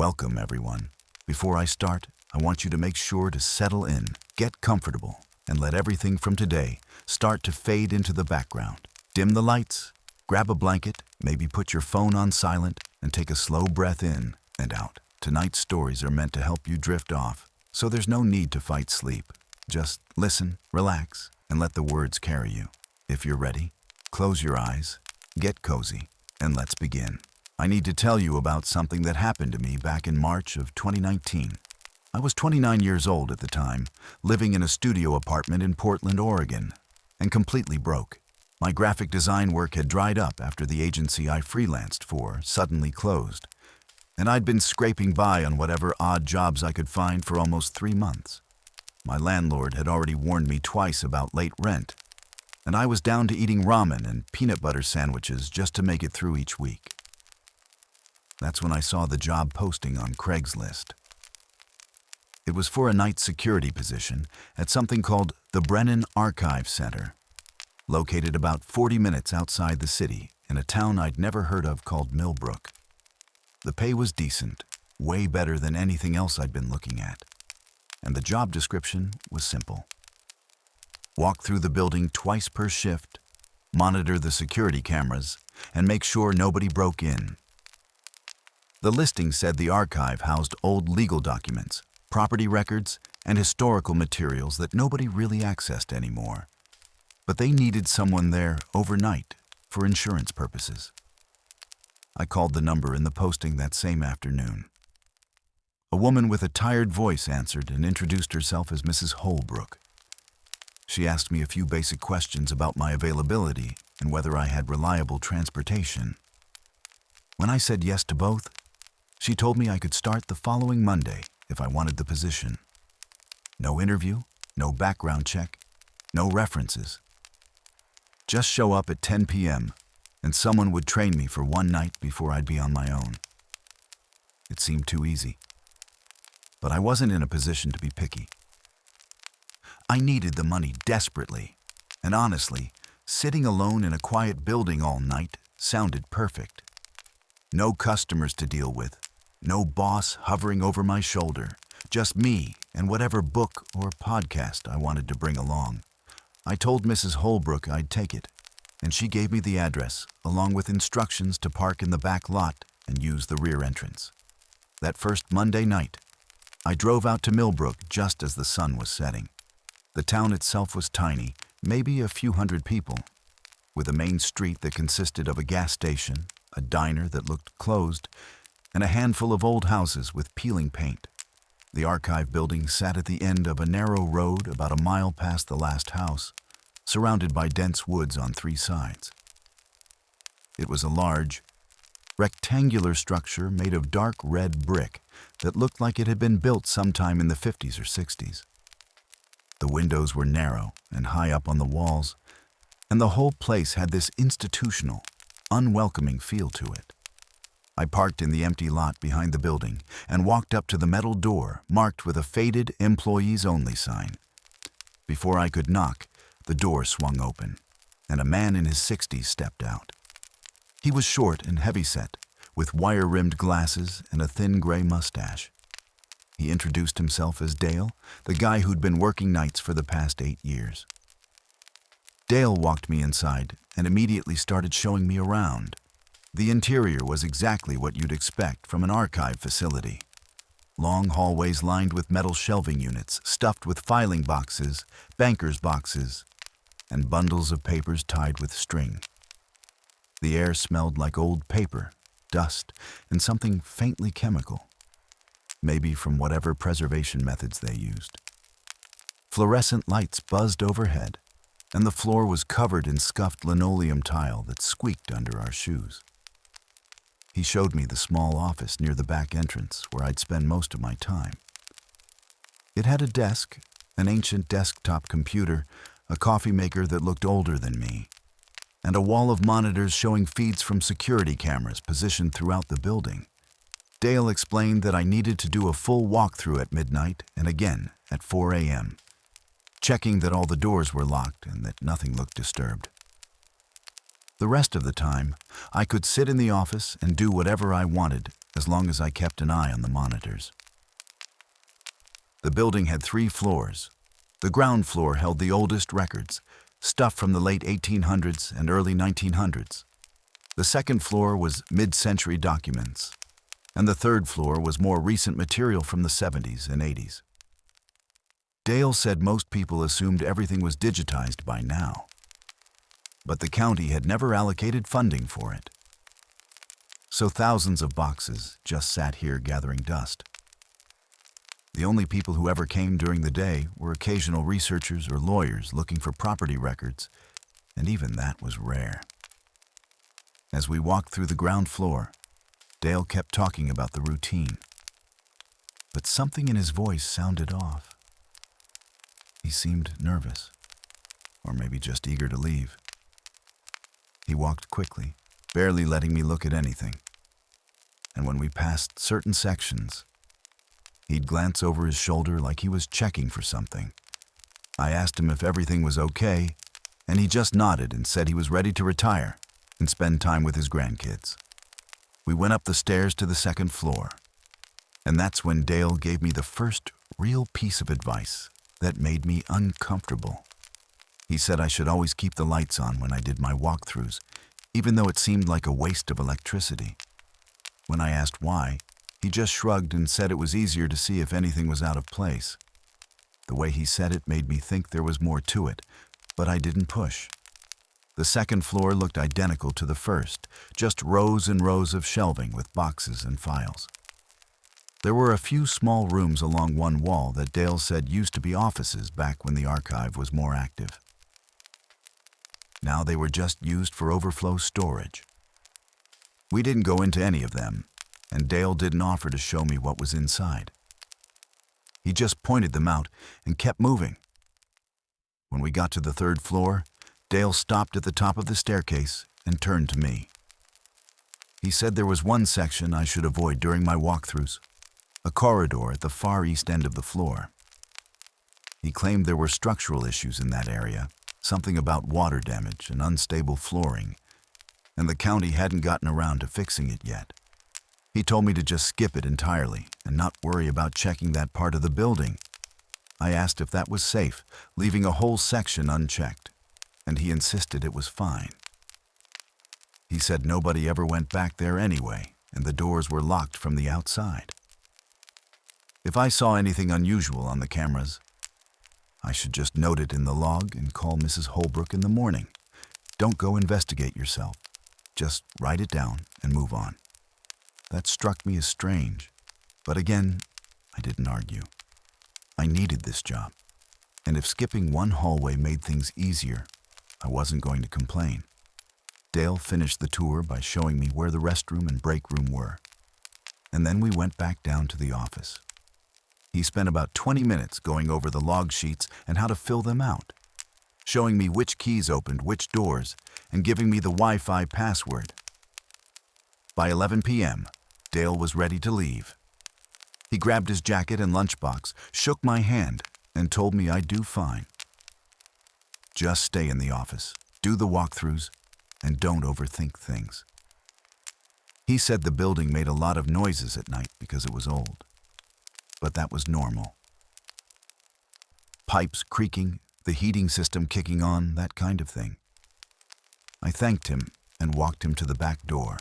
Welcome, everyone. Before I start, I want you to make sure to settle in, get comfortable, and let everything from today start to fade into the background. Dim the lights, grab a blanket, maybe put your phone on silent, and take a slow breath in and out. Tonight's stories are meant to help you drift off, so there's no need to fight sleep. Just listen, relax, and let the words carry you. If you're ready, close your eyes, get cozy, and let's begin. I need to tell you about something that happened to me back in March of 2019. I was 29 years old at the time, living in a studio apartment in Portland, Oregon, and completely broke. My graphic design work had dried up after the agency I freelanced for suddenly closed, and I'd been scraping by on whatever odd jobs I could find for almost 3 months. My landlord had already warned me twice about late rent, and I was down to eating ramen and peanut butter sandwiches just to make it through each week. That's when I saw the job posting on Craigslist. It was for a night security position at something called the Brennan Archive Center, located about 40 minutes outside the city in a town I'd never heard of called Millbrook. The pay was decent, way better than anything else I'd been looking at, and the job description was simple. Walk through the building twice per shift, monitor the security cameras, and make sure nobody broke in. The listing said the archive housed old legal documents, property records, and historical materials that nobody really accessed anymore. But they needed someone there overnight for insurance purposes. I called the number in the posting that same afternoon. A woman with a tired voice answered and introduced herself as Mrs. Holbrook. She asked me a few basic questions about my availability and whether I had reliable transportation. When I said yes to both, she told me I could start the following Monday if I wanted the position. No interview, no background check, no references. Just show up at 10 p.m. and someone would train me for one night before I'd be on my own. It seemed too easy, but I wasn't in a position to be picky. I needed the money desperately, and honestly, sitting alone in a quiet building all night sounded perfect. No customers to deal with, no boss hovering over my shoulder, just me and whatever book or podcast I wanted to bring along. I told Mrs. Holbrook I'd take it, and she gave me the address, along with instructions to park in the back lot and use the rear entrance. That first Monday night, I drove out to Millbrook just as the sun was setting. The town itself was tiny, maybe a few hundred people, with a main street that consisted of a gas station, a diner that looked closed, and a handful of old houses with peeling paint. The archive building sat at the end of a narrow road about a mile past the last house, surrounded by dense woods on 3 sides. It was a large, rectangular structure made of dark red brick that looked like it had been built sometime in the 50s or 60s. The windows were narrow and high up on the walls, and the whole place had this institutional, unwelcoming feel to it. I parked in the empty lot behind the building and walked up to the metal door marked with a faded Employees Only sign. Before I could knock, the door swung open, and a man in his 60s stepped out. He was short and heavyset, with wire-rimmed glasses and a thin gray mustache. He introduced himself as Dale, the guy who'd been working nights for the past 8 years. Dale walked me inside and immediately started showing me around. The interior was exactly what you'd expect from an archive facility. Long hallways lined with metal shelving units stuffed with filing boxes, banker's boxes, and bundles of papers tied with string. The air smelled like old paper, dust, and something faintly chemical, maybe from whatever preservation methods they used. Fluorescent lights buzzed overhead, and the floor was covered in scuffed linoleum tile that squeaked under our shoes. He showed me the small office near the back entrance where I'd spend most of my time. It had a desk, an ancient desktop computer, a coffee maker that looked older than me, and a wall of monitors showing feeds from security cameras positioned throughout the building. Dale explained that I needed to do a full walkthrough at midnight and again at 4 a.m., checking that all the doors were locked and that nothing looked disturbed. The rest of the time, I could sit in the office and do whatever I wanted as long as I kept an eye on the monitors. The building had 3 floors. The ground floor held the oldest records, stuff from the late 1800s and early 1900s. The second floor was mid-century documents, and the third floor was more recent material from the 70s and 80s. Dale said most people assumed everything was digitized by now, but the county had never allocated funding for it. So thousands of boxes just sat here gathering dust. The only people who ever came during the day were occasional researchers or lawyers looking for property records, and even that was rare. As we walked through the ground floor, Dale kept talking about the routine, but something in his voice sounded off. He seemed nervous, or maybe just eager to leave. He walked quickly, barely letting me look at anything, and when we passed certain sections, he'd glance over his shoulder like he was checking for something. I asked him if everything was okay, and he just nodded and said he was ready to retire and spend time with his grandkids. We went up the stairs to the second floor, and that's when Dale gave me the first real piece of advice that made me uncomfortable. He said I should always keep the lights on when I did my walkthroughs, even though it seemed like a waste of electricity. When I asked why, he just shrugged and said it was easier to see if anything was out of place. The way he said it made me think there was more to it, but I didn't push. The second floor looked identical to the first, just rows and rows of shelving with boxes and files. There were a few small rooms along one wall that Dale said used to be offices back when the archive was more active. Now they were just used for overflow storage. We didn't go into any of them, and Dale didn't offer to show me what was inside. He just pointed them out and kept moving. When we got to the third floor, Dale stopped at the top of the staircase and turned to me. He said there was one section I should avoid during my walkthroughs, a corridor at the far east end of the floor. He claimed there were structural issues in that area, something about water damage and unstable flooring, and the county hadn't gotten around to fixing it yet. He told me to just skip it entirely and not worry about checking that part of the building. I asked if that was safe, leaving a whole section unchecked, and he insisted it was fine. He said nobody ever went back there anyway, and the doors were locked from the outside. If I saw anything unusual on the cameras, I should just note it in the log and call Mrs. Holbrook in the morning. Don't go investigate yourself. Just write it down and move on. That struck me as strange, but again, I didn't argue. I needed this job, and if skipping one hallway made things easier, I wasn't going to complain. Dale finished the tour by showing me where the restroom and break room were, and then we went back down to the office. He spent about 20 minutes going over the log sheets and how to fill them out, showing me which keys opened which doors and giving me the Wi-Fi password. By 11 p.m., Dale was ready to leave. He grabbed his jacket and lunchbox, shook my hand, and told me I'd do fine. Just stay in the office, do the walkthroughs, and don't overthink things. He said the building made a lot of noises at night because it was old, but that was normal. Pipes creaking, the heating system kicking on, that kind of thing. I thanked him and walked him to the back door,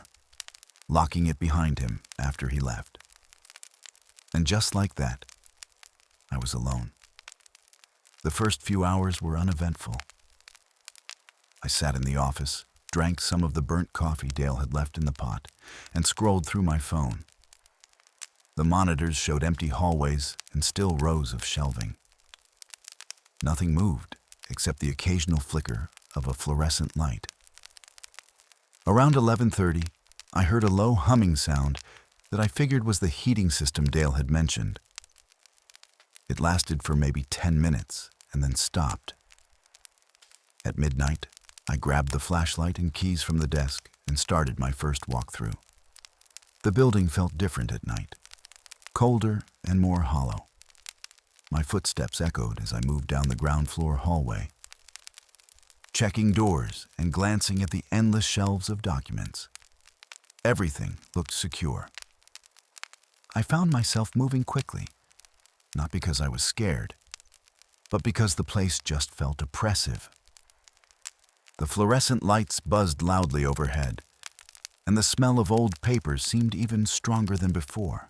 locking it behind him after he left. And just like that, I was alone. The first few hours were uneventful. I sat in the office, drank some of the burnt coffee Dale had left in the pot, and scrolled through my phone. The monitors showed empty hallways and still rows of shelving. Nothing moved except the occasional flicker of a fluorescent light. Around 11:30, I heard a low humming sound that I figured was the heating system Dale had mentioned. It lasted for maybe 10 minutes and then stopped. At midnight, I grabbed the flashlight and keys from the desk and started my first walkthrough. The building felt different at night, colder and more hollow. My footsteps echoed as I moved down the ground floor hallway, checking doors and glancing at the endless shelves of documents. Everything looked secure. I found myself moving quickly, not because I was scared, but because the place just felt oppressive. The fluorescent lights buzzed loudly overhead, and the smell of old papers seemed even stronger than before.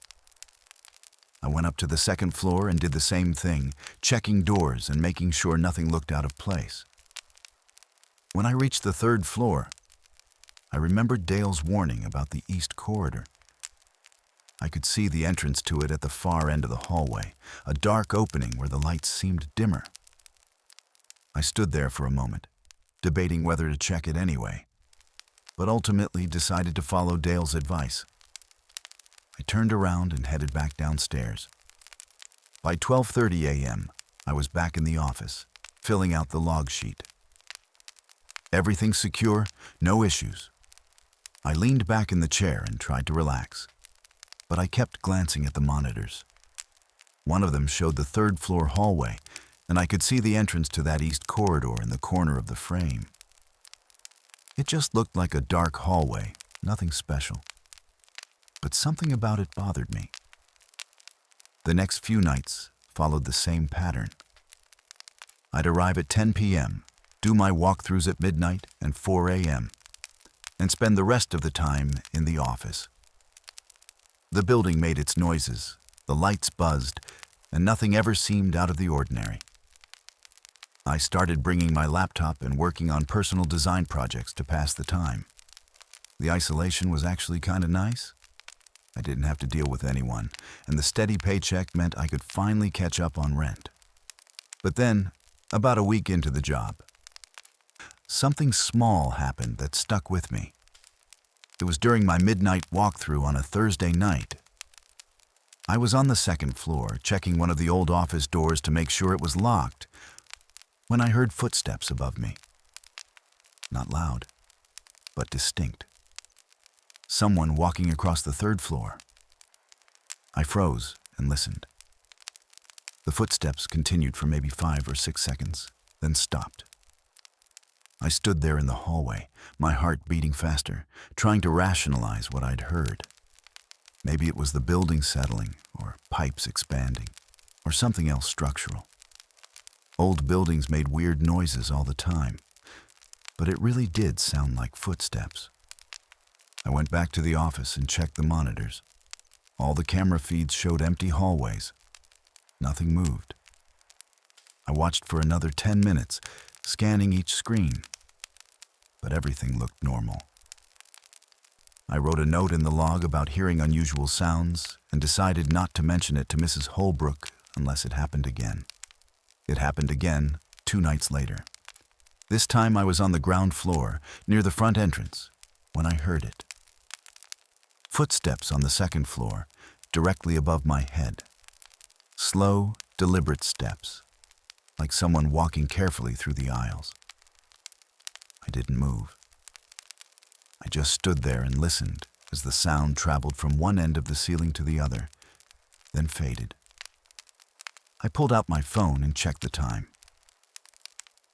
I went up to the second floor and did the same thing, checking doors and making sure nothing looked out of place. When I reached the third floor, I remembered Dale's warning about the east corridor. I could see the entrance to it at the far end of the hallway, a dark opening where the lights seemed dimmer. I stood there for a moment, debating whether to check it anyway, but ultimately decided to follow Dale's advice. I turned around and headed back downstairs. By 12:30 a.m., I was back in the office, filling out the log sheet. Everything secure, no issues. I leaned back in the chair and tried to relax, but I kept glancing at the monitors. One of them showed the third-floor hallway, and I could see the entrance to that east corridor in the corner of the frame. It just looked like a dark hallway, nothing special. But something about it bothered me. The next few nights followed the same pattern. I'd arrive at 10 p.m., do my walkthroughs at midnight and 4 a.m., and spend the rest of the time in the office. The building made its noises, the lights buzzed, and nothing ever seemed out of the ordinary. I started bringing my laptop and working on personal design projects to pass the time. The isolation was actually kind of nice. I didn't have to deal with anyone, and the steady paycheck meant I could finally catch up on rent. But then, about a week into the job, something small happened that stuck with me. It was during my midnight walkthrough on a Thursday night. I was on the second floor, checking one of the old office doors to make sure it was locked, when I heard footsteps above me. Not loud, but distinct. Someone walking across the third floor. I froze and listened. The footsteps continued for maybe 5 or 6 seconds, then stopped. I stood there in the hallway, my heart beating faster, trying to rationalize what I'd heard. Maybe it was the building settling, or pipes expanding, or something else structural. Old buildings made weird noises all the time, but it really did sound like footsteps. I went back to the office and checked the monitors. All the camera feeds showed empty hallways. Nothing moved. I watched for another 10 minutes, scanning each screen, but everything looked normal. I wrote a note in the log about hearing unusual sounds and decided not to mention it to Mrs. Holbrook unless it happened again. It happened again 2 nights later. This time I was on the ground floor, near the front entrance, when I heard it. Footsteps on the second floor, directly above my head. Slow, deliberate steps, like someone walking carefully through the aisles. I didn't move. I just stood there and listened as the sound traveled from one end of the ceiling to the other, then faded. I pulled out my phone and checked the time.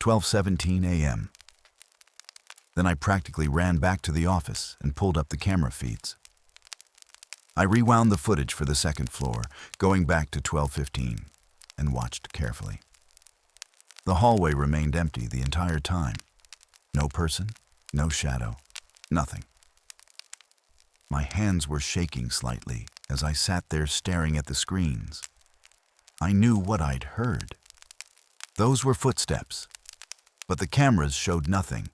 12:17 a.m. Then I practically ran back to the office and pulled up the camera feeds. I rewound the footage for the second floor, going back to 12:15, and watched carefully. The hallway remained empty the entire time. No person, no shadow, nothing. My hands were shaking slightly as I sat there staring at the screens. I knew what I'd heard. Those were footsteps, but the cameras showed nothing,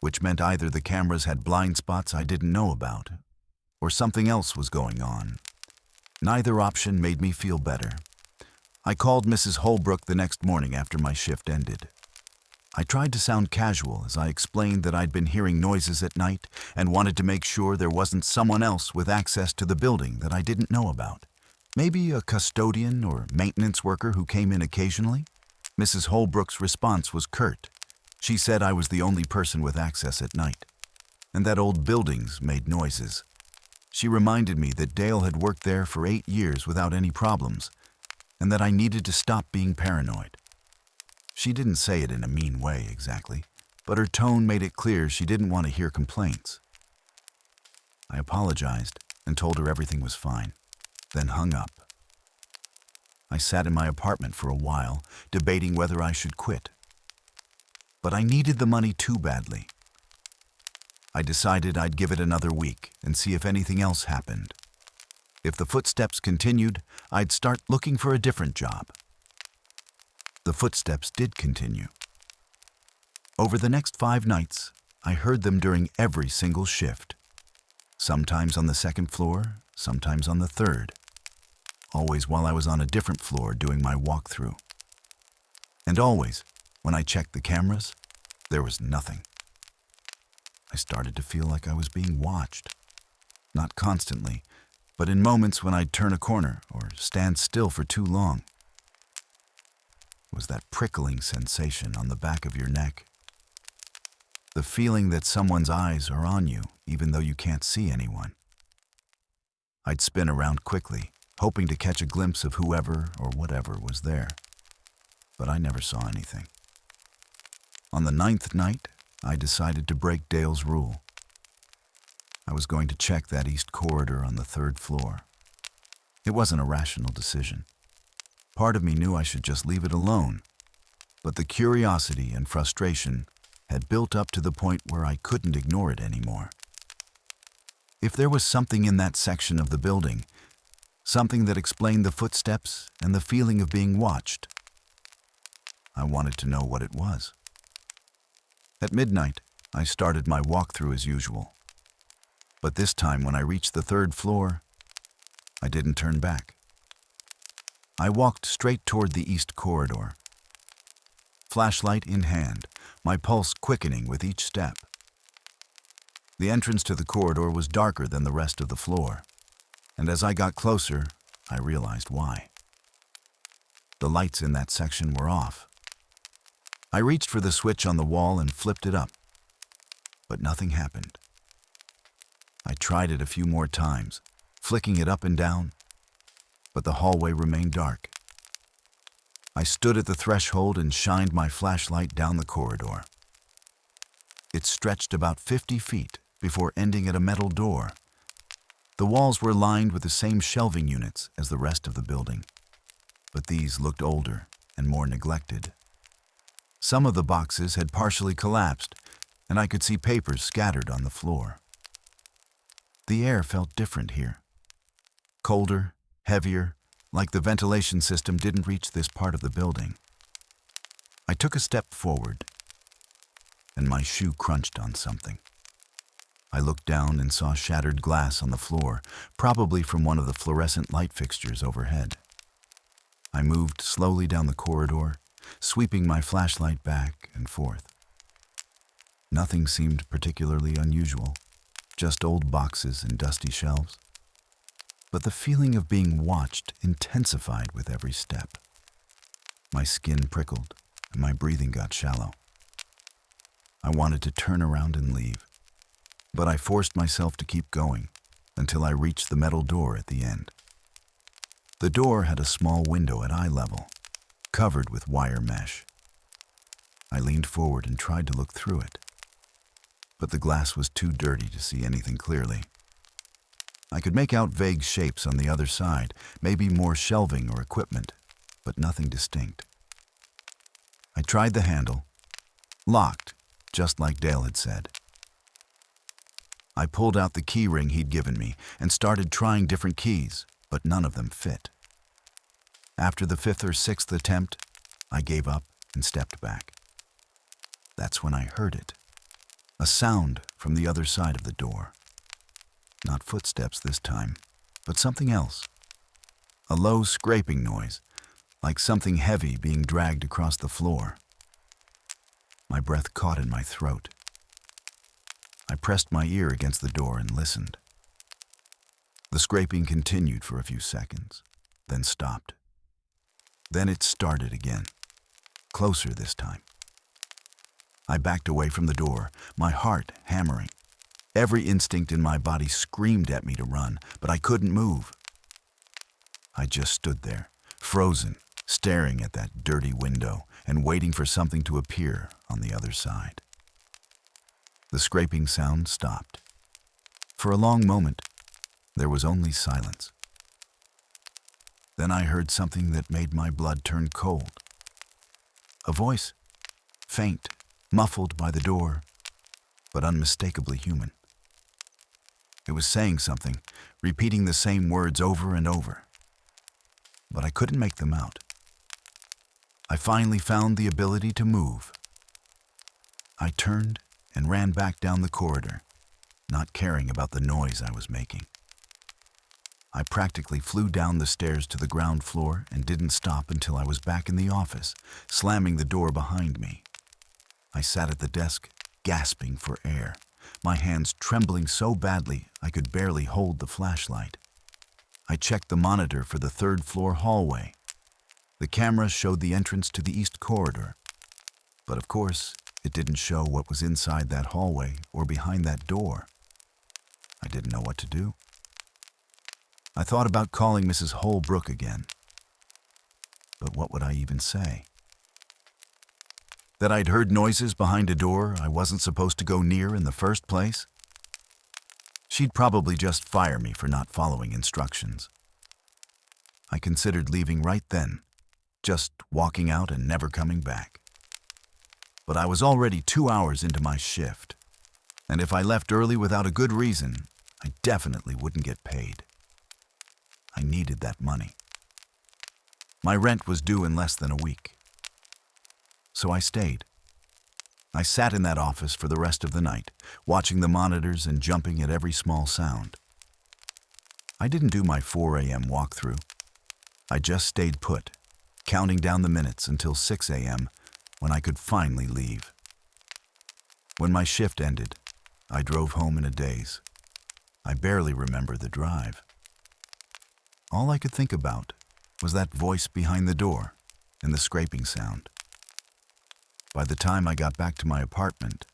which meant either the cameras had blind spots I didn't know about, or something else was going on. Neither option made me feel better. I called Mrs. Holbrook the next morning after my shift ended. I tried to sound casual as I explained that I'd been hearing noises at night and wanted to make sure there wasn't someone else with access to the building that I didn't know about. Maybe a custodian or maintenance worker who came in occasionally? Mrs. Holbrook's response was curt. She said I was the only person with access at night, and that old buildings made noises. She reminded me that Dale had worked there for 8 years without any problems, and that I needed to stop being paranoid. She didn't say it in a mean way exactly, but her tone made it clear she didn't want to hear complaints. I apologized and told her everything was fine. then hung up. I sat in my apartment for a while, debating whether I should quit. But I needed the money too badly. I decided I'd give it another week and see if anything else happened. If the footsteps continued, I'd start looking for a different job. The footsteps did continue. Over the next 5 nights, I heard them during every single shift. Sometimes on the 2nd floor, sometimes on the 3rd. Always while I was on a different floor doing my walkthrough. And always, when I checked the cameras, there was nothing. I started to feel like I was being watched. Not constantly, but in moments when I'd turn a corner or stand still for too long. It was that prickling sensation on the back of your neck. The feeling that someone's eyes are on you even though you can't see anyone. I'd spin around quickly, hoping to catch a glimpse of whoever or whatever was there. But I never saw anything. On the 9th night, I decided to break Dale's rule. I was going to check that east corridor on the 3rd floor. It wasn't a rational decision. Part of me knew I should just leave it alone, but the curiosity and frustration had built up to the point where I couldn't ignore it anymore. If there was something in that section of the building, something that explained the footsteps and the feeling of being watched, I wanted to know what it was. At midnight, I started my walkthrough as usual. But this time when I reached the 3rd floor, I didn't turn back. I walked straight toward the east corridor. Flashlight in hand, my pulse quickening with each step. The entrance to the corridor was darker than the rest of the floor, and as I got closer, I realized why. The lights in that section were off. I reached for the switch on the wall and flipped it up, but nothing happened. I tried it a few more times, flicking it up and down, but the hallway remained dark. I stood at the threshold and shined my flashlight down the corridor. It stretched about 50 feet before ending at a metal door. The walls were lined with the same shelving units as the rest of the building, but these looked older and more neglected. Some of the boxes had partially collapsed, and I could see papers scattered on the floor. The air felt different here. Colder, heavier, like the ventilation system didn't reach this part of the building. I took a step forward, and my shoe crunched on something. I looked down and saw shattered glass on the floor, probably from one of the fluorescent light fixtures overhead. I moved slowly down the corridor, sweeping my flashlight back and forth. Nothing seemed particularly unusual, just old boxes and dusty shelves. But the feeling of being watched intensified with every step. My skin prickled, and my breathing got shallow. I wanted to turn around and leave, but I forced myself to keep going until I reached the metal door at the end. The door had a small window at eye level, covered with wire mesh. I leaned forward and tried to look through it, but the glass was too dirty to see anything clearly. I could make out vague shapes on the other side, maybe more shelving or equipment, but nothing distinct. I tried the handle, locked, just like Dale had said. I pulled out the key ring he'd given me and started trying different keys, but none of them fit. After the 5th or 6th attempt, I gave up and stepped back. That's when I heard it. A sound from the other side of the door. Not footsteps this time, but something else. A low scraping noise, like something heavy being dragged across the floor. My breath caught in my throat. I pressed my ear against the door and listened. The scraping continued for a few seconds, then stopped. Then it started again, closer this time. I backed away from the door, my heart hammering. Every instinct in my body screamed at me to run, but I couldn't move. I just stood there, frozen, staring at that dirty window and waiting for something to appear on the other side. The scraping sound stopped. For a long moment, there was only silence. Then I heard something that made my blood turn cold. A voice, faint, muffled by the door, but unmistakably human. It was saying something, repeating the same words over and over, but I couldn't make them out. I finally found the ability to move. I turned and ran back down the corridor, not caring about the noise I was making. I practically flew down the stairs to the ground floor and didn't stop until I was back in the office, slamming the door behind me. I sat at the desk, gasping for air, my hands trembling so badly I could barely hold the flashlight. I checked the monitor for the third-floor hallway. The camera showed the entrance to the east corridor, but of course, it didn't show what was inside that hallway or behind that door. I didn't know what to do. I thought about calling Mrs. Holbrook again, but what would I even say? That I'd heard noises behind a door I wasn't supposed to go near in the first place? She'd probably just fire me for not following instructions. I considered leaving right then, just walking out and never coming back. But I was already 2 hours into my shift, and if I left early without a good reason, I definitely wouldn't get paid. I needed that money. My rent was due in less than a week. So I stayed. I sat in that office for the rest of the night, watching the monitors and jumping at every small sound. I didn't do my 4 a.m. walkthrough. I just stayed put, counting down the minutes until 6 a.m. when I could finally leave. When my shift ended, I drove home in a daze. I barely remember the drive. All I could think about was that voice behind the door and the scraping sound. By the time I got back to my apartment,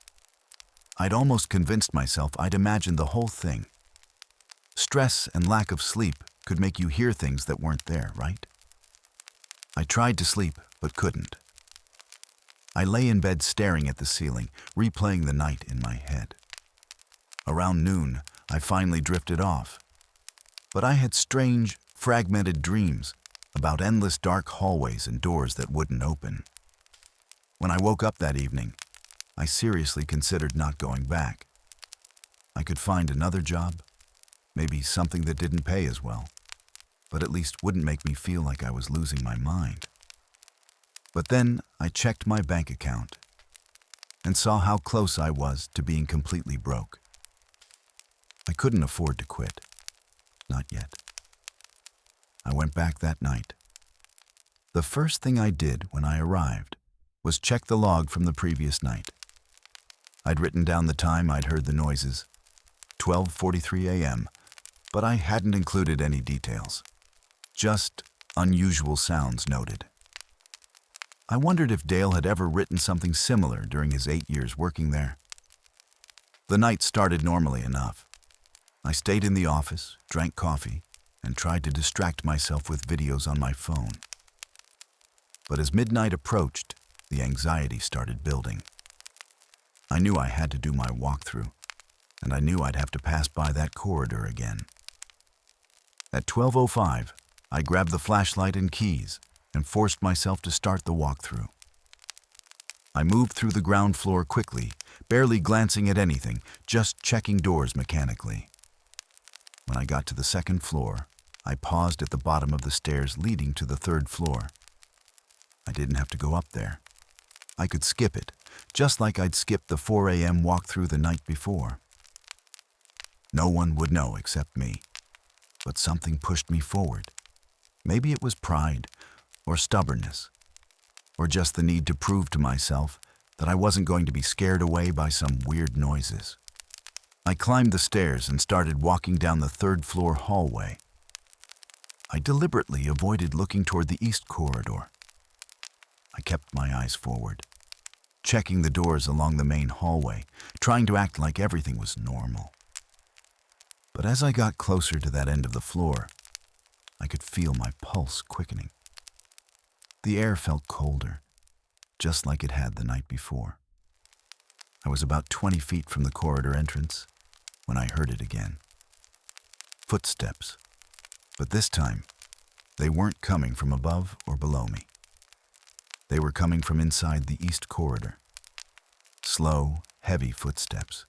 I'd almost convinced myself I'd imagined the whole thing. Stress and lack of sleep could make you hear things that weren't there, right? I tried to sleep, but couldn't. I lay in bed staring at the ceiling, replaying the night in my head. Around noon, I finally drifted off. But I had strange, fragmented dreams about endless dark hallways and doors that wouldn't open. When I woke up that evening, I seriously considered not going back. I could find another job, maybe something that didn't pay as well, but at least wouldn't make me feel like I was losing my mind. But then I checked my bank account and saw how close I was to being completely broke. I couldn't afford to quit. Not yet. I went back that night. The first thing I did when I arrived was check the log from the previous night. I'd written down the time I'd heard the noises, 12:43 a.m., but I hadn't included any details. Just unusual sounds noted. I wondered if Dale had ever written something similar during his 8 years working there. The night started normally enough. I stayed in the office, drank coffee, and tried to distract myself with videos on my phone. But as midnight approached, the anxiety started building. I knew I had to do my walkthrough, and I knew I'd have to pass by that corridor again. At 12:05, I grabbed the flashlight and keys and forced myself to start the walkthrough. I moved through the ground floor quickly, barely glancing at anything, just checking doors mechanically. When I got to the second floor, I paused at the bottom of the stairs leading to the third floor. I didn't have to go up there. I could skip it, just like I'd skipped the 4 a.m. walkthrough the night before. No one would know except me, but something pushed me forward. Maybe it was pride, or stubbornness, or just the need to prove to myself that I wasn't going to be scared away by some weird noises. I climbed the stairs and started walking down the third-floor hallway. I deliberately avoided looking toward the east corridor. I kept my eyes forward, checking the doors along the main hallway, trying to act like everything was normal. But as I got closer to that end of the floor, I could feel my pulse quickening. The air felt colder, just like it had the night before. I was about 20 feet from the corridor entrance when I heard it again. Footsteps, but this time They weren't coming from above or below me. They were coming from inside the east corridor. Slow, heavy footsteps,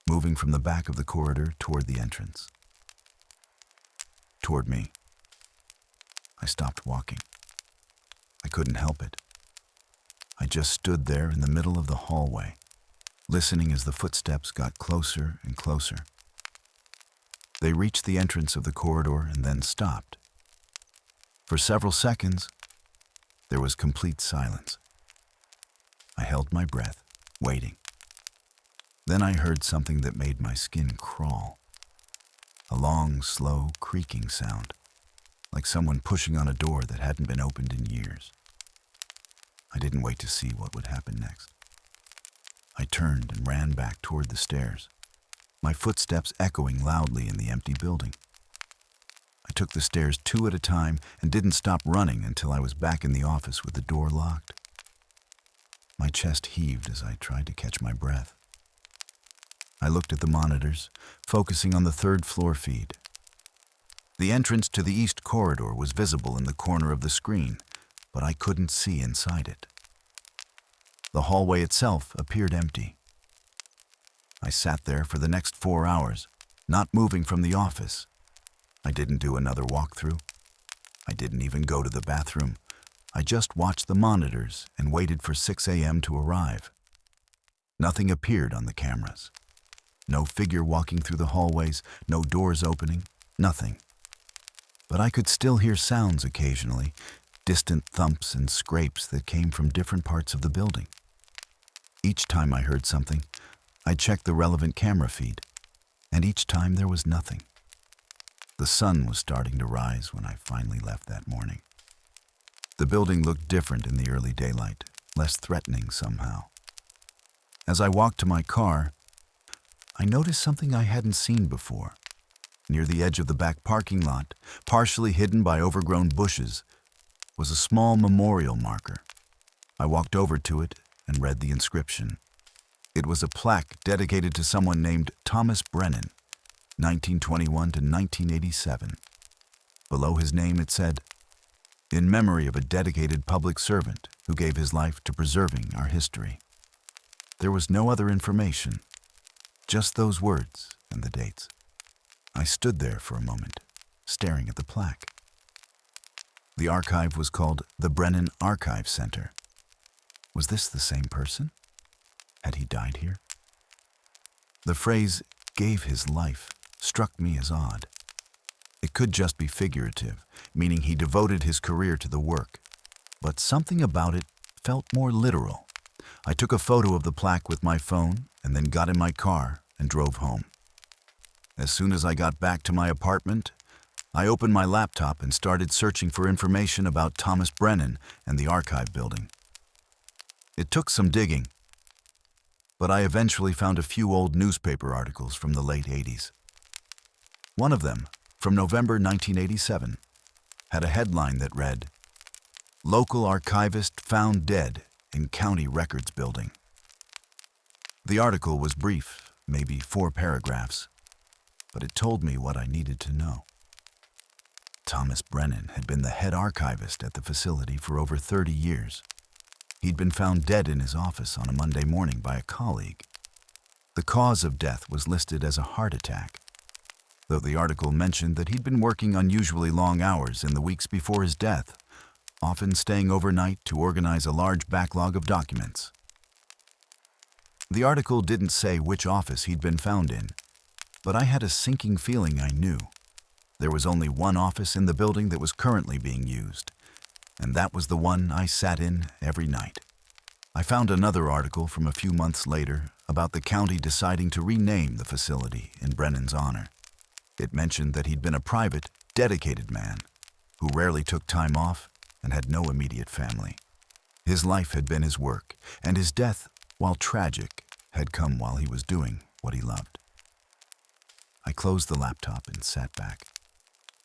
moving from the back of the corridor toward the entrance. Toward me. I stopped walking. I couldn't help it. I just stood there in the middle of the hallway, listening as the footsteps got closer and closer. They reached the entrance of the corridor and then stopped. For several seconds, there was complete silence. I held my breath, waiting. Then I heard something that made my skin crawl. A long, slow, creaking sound, like someone pushing on a door that hadn't been opened in years. I didn't wait to see what would happen next. I turned and ran back toward the stairs, my footsteps echoing loudly in the empty building. I took the stairs 2 at a time and didn't stop running until I was back in the office with the door locked. My chest heaved as I tried to catch my breath. I looked at the monitors, focusing on the 3rd floor feed. The entrance to the east corridor was visible in the corner of the screen, but I couldn't see inside it. The hallway itself appeared empty. I sat there for the next 4 hours, not moving from the office. I didn't do another walkthrough. I didn't even go to the bathroom. I just watched the monitors and waited for 6 a.m. to arrive. Nothing appeared on the cameras. No figure walking through the hallways, no doors opening, nothing. But I could still hear sounds occasionally, distant thumps and scrapes that came from different parts of the building. Each time I heard something, I checked the relevant camera feed, and each time there was nothing. The sun was starting to rise when I finally left that morning. The building looked different in the early daylight, less threatening somehow. As I walked to my car, I noticed something I hadn't seen before. Near the edge of the back parking lot, partially hidden by overgrown bushes, was a small memorial marker. I walked over to it and read the inscription. It was a plaque dedicated to someone named Thomas Brennan, 1921 to 1987. Below his name it said, "In memory of a dedicated public servant who gave his life to preserving our history." There was no other information, just those words and the dates. I stood there for a moment, staring at the plaque. The archive was called the Brennan Archive Center. Was this the same person? Had he died here? The phrase, "gave his life," struck me as odd. It could just be figurative, meaning he devoted his career to the work. But something about it felt more literal. I took a photo of the plaque with my phone and then got in my car and drove home. As soon as I got back to my apartment, I opened my laptop and started searching for information about Thomas Brennan and the archive building. It took some digging, but I eventually found a few old newspaper articles from the late 80s. One of them, from November 1987, had a headline that read, "Local archivist found dead in County Records Building." The article was brief, maybe 4 paragraphs, but it told me what I needed to know. Thomas Brennan had been the head archivist at the facility for over 30 years. He'd been found dead in his office on a Monday morning by a colleague. The cause of death was listed as a heart attack, though the article mentioned that he'd been working unusually long hours in the weeks before his death, often staying overnight to organize a large backlog of documents. The article didn't say which office he'd been found in, but I had a sinking feeling I knew. There was only one office in the building that was currently being used, and that was the one I sat in every night. I found another article from a few months later about the county deciding to rename the facility in Brennan's honor. It mentioned that he'd been a private, dedicated man who rarely took time off and had no immediate family. His life had been his work, and his death, while tragic, had come while he was doing what he loved. I closed the laptop and sat back,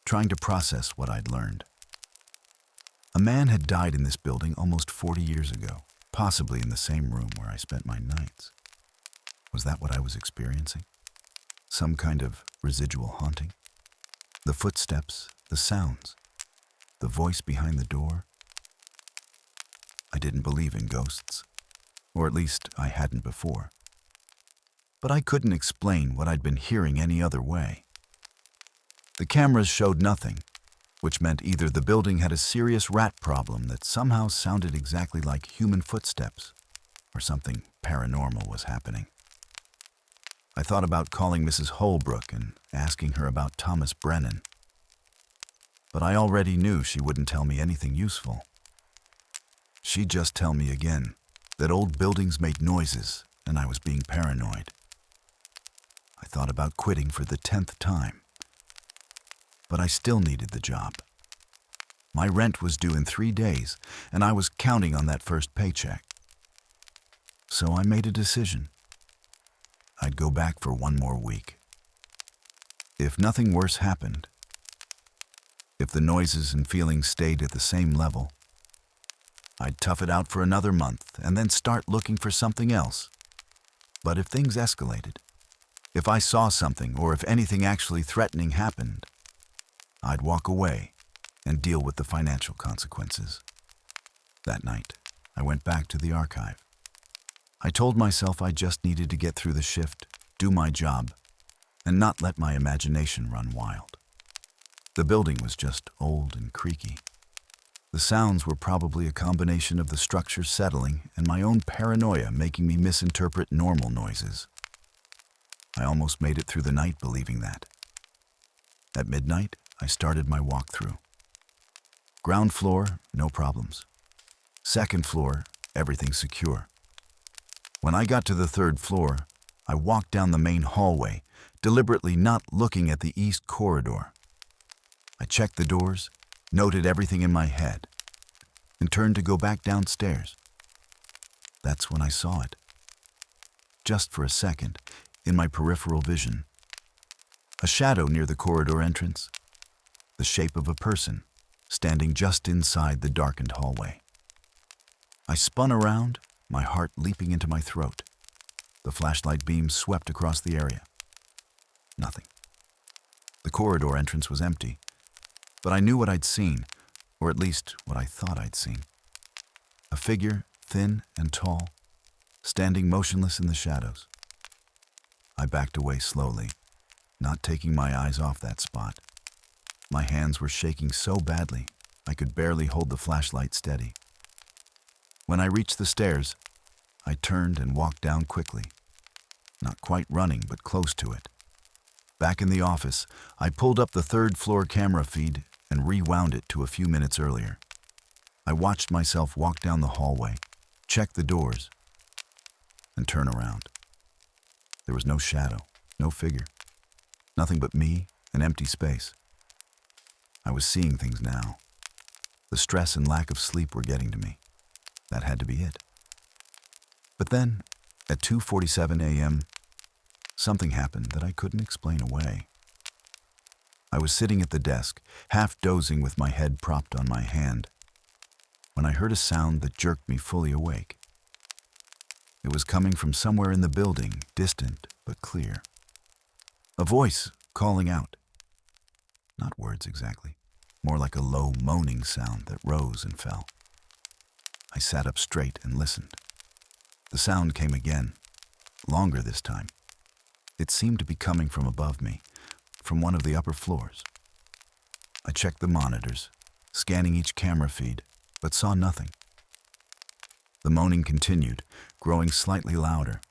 trying to process what I'd learned. A man had died in this building almost 40 years ago, possibly in the same room where I spent my nights. Was that what I was experiencing? Some kind of residual haunting? The footsteps, the sounds, The voice behind the door? I didn't believe in ghosts, or at least I hadn't before. But I couldn't explain what I'd been hearing any other way. The cameras showed nothing, which meant either the building had a serious rat problem that somehow sounded exactly like human footsteps, or something paranormal was happening. I thought about calling Mrs. Holbrook and asking her about Thomas Brennan. But I already knew she wouldn't tell me anything useful. She'd just tell me again that old buildings made noises and I was being paranoid. I thought about quitting for the 10th time. But I still needed the job. My rent was due in 3 days, and I was counting on that first paycheck. So I made a decision. I'd go back for 1 more week. If nothing worse happened, if the noises and feelings stayed at the same level, I'd tough it out for another month and then start looking for something else. But if things escalated, if I saw something or if anything actually threatening happened, I'd walk away and deal with the financial consequences. That night, I went back to the archive. I told myself I just needed to get through the shift, do my job, and not let my imagination run wild. The building was just old and creaky. The sounds were probably a combination of the structure settling and my own paranoia making me misinterpret normal noises. I almost made it through the night believing that. At midnight, I started my walkthrough. Ground floor, no problems. Second floor, everything secure. When I got to the 3rd floor, I walked down the main hallway, deliberately not looking at the east corridor. I checked the doors, noted everything in my head, and turned to go back downstairs. That's when I saw it. Just for a second, in my peripheral vision. A shadow near the corridor entrance. The shape of a person, standing just inside the darkened hallway. I spun around, my heart leaping into my throat. The flashlight beam swept across the area. Nothing. The corridor entrance was empty, but I knew what I'd seen, or at least what I thought I'd seen. A figure, thin and tall, standing motionless in the shadows. I backed away slowly, not taking my eyes off that spot. My hands were shaking so badly, I could barely hold the flashlight steady. When I reached the stairs, I turned and walked down quickly. Not quite running, but close to it. Back in the office, I pulled up the 3rd floor camera feed and rewound it to a few minutes earlier. I watched myself walk down the hallway, check the doors, and turn around. There was no shadow, no figure. Nothing but me and empty space. I was seeing things now. The stress and lack of sleep were getting to me. That had to be it. But then, at 2:47 a.m., something happened that I couldn't explain away. I was sitting at the desk, half dozing with my head propped on my hand, when I heard a sound that jerked me fully awake. It was coming from somewhere in the building, distant but clear. A voice calling out. Not words exactly, more like a low moaning sound that rose and fell. I sat up straight and listened. The sound came again, longer this time. It seemed to be coming from above me, from one of the upper floors. I checked the monitors, scanning each camera feed, but saw nothing. The moaning continued, growing slightly louder.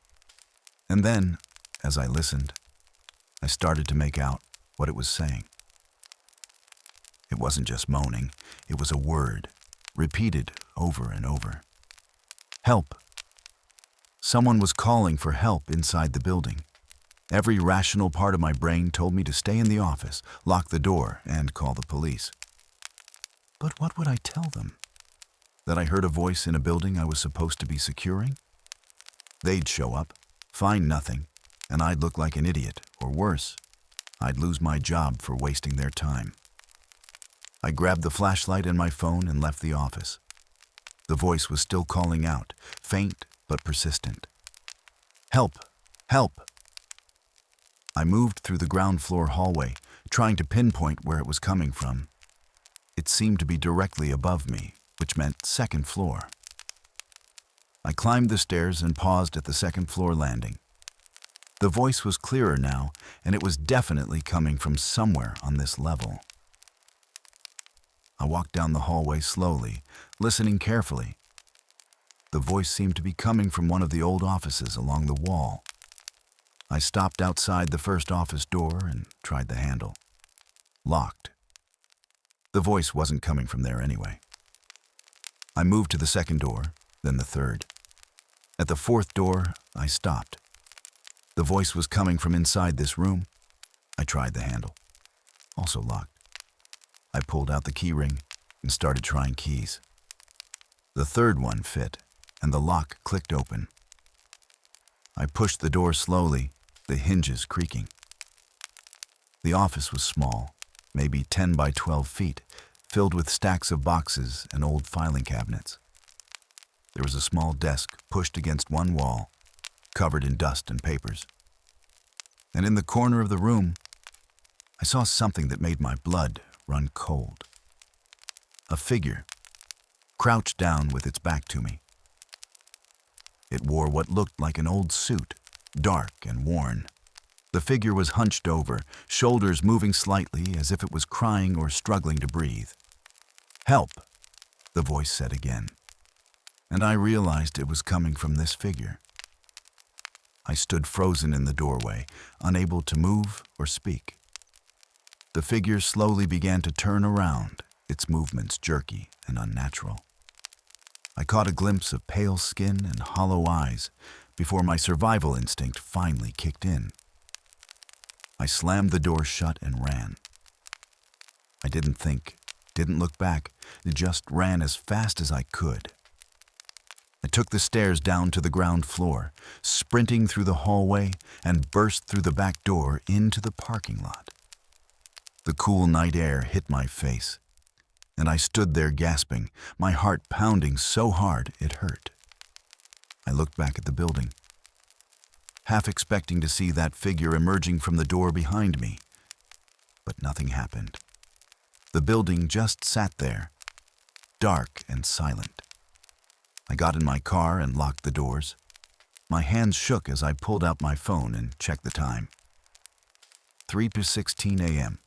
And then, as I listened, I started to make out what it was saying. It wasn't just moaning, it was a word, repeated over and over. Help. Someone was calling for help inside the building. Every rational part of my brain told me to stay in the office, lock the door, and call the police. But what would I tell them? That I heard a voice in a building I was supposed to be securing? They'd show up, find nothing, and I'd look like an idiot, or worse, I'd lose my job for wasting their time. I grabbed the flashlight and my phone and left the office. The voice was still calling out, faint but persistent. Help! Help! I moved through the ground floor hallway, trying to pinpoint where it was coming from. It seemed to be directly above me, which meant second floor. I climbed the stairs and paused at the second floor landing. The voice was clearer now, and it was definitely coming from somewhere on this level. I walked down the hallway slowly, listening carefully. The voice seemed to be coming from one of the old offices along the wall. I stopped outside the first office door and tried the handle. Locked. The voice wasn't coming from there anyway. I moved to the second door, then the third. At the fourth door, I stopped. The voice was coming from inside this room. I tried the handle. Also locked. I pulled out the key ring and started trying keys. The third one fit, and the lock clicked open. I pushed the door slowly, the hinges creaking. The office was small, maybe 10 by 12 feet, filled with stacks of boxes and old filing cabinets. There was a small desk pushed against one wall, covered in dust and papers. And in the corner of the room, I saw something that made my blood run cold. A figure, crouched down with its back to me. It wore what looked like an old suit, dark and worn. The figure was hunched over, shoulders moving slightly as if it was crying or struggling to breathe. "Help," the voice said again. And I realized it was coming from this figure. I stood frozen in the doorway, unable to move or speak. The figure slowly began to turn around, its movements jerky and unnatural. I caught a glimpse of pale skin and hollow eyes before my survival instinct finally kicked in. I slammed the door shut and ran. I didn't think, didn't look back, just ran as fast as I could. I took the stairs down to the ground floor, sprinting through the hallway and burst through the back door into the parking lot. The cool night air hit my face, and I stood there gasping, my heart pounding so hard it hurt. I looked back at the building, half expecting to see that figure emerging from the door behind me, but nothing happened. The building just sat there, dark and silent. I got in my car and locked the doors. My hands shook as I pulled out my phone and checked the time. 3:16 a.m.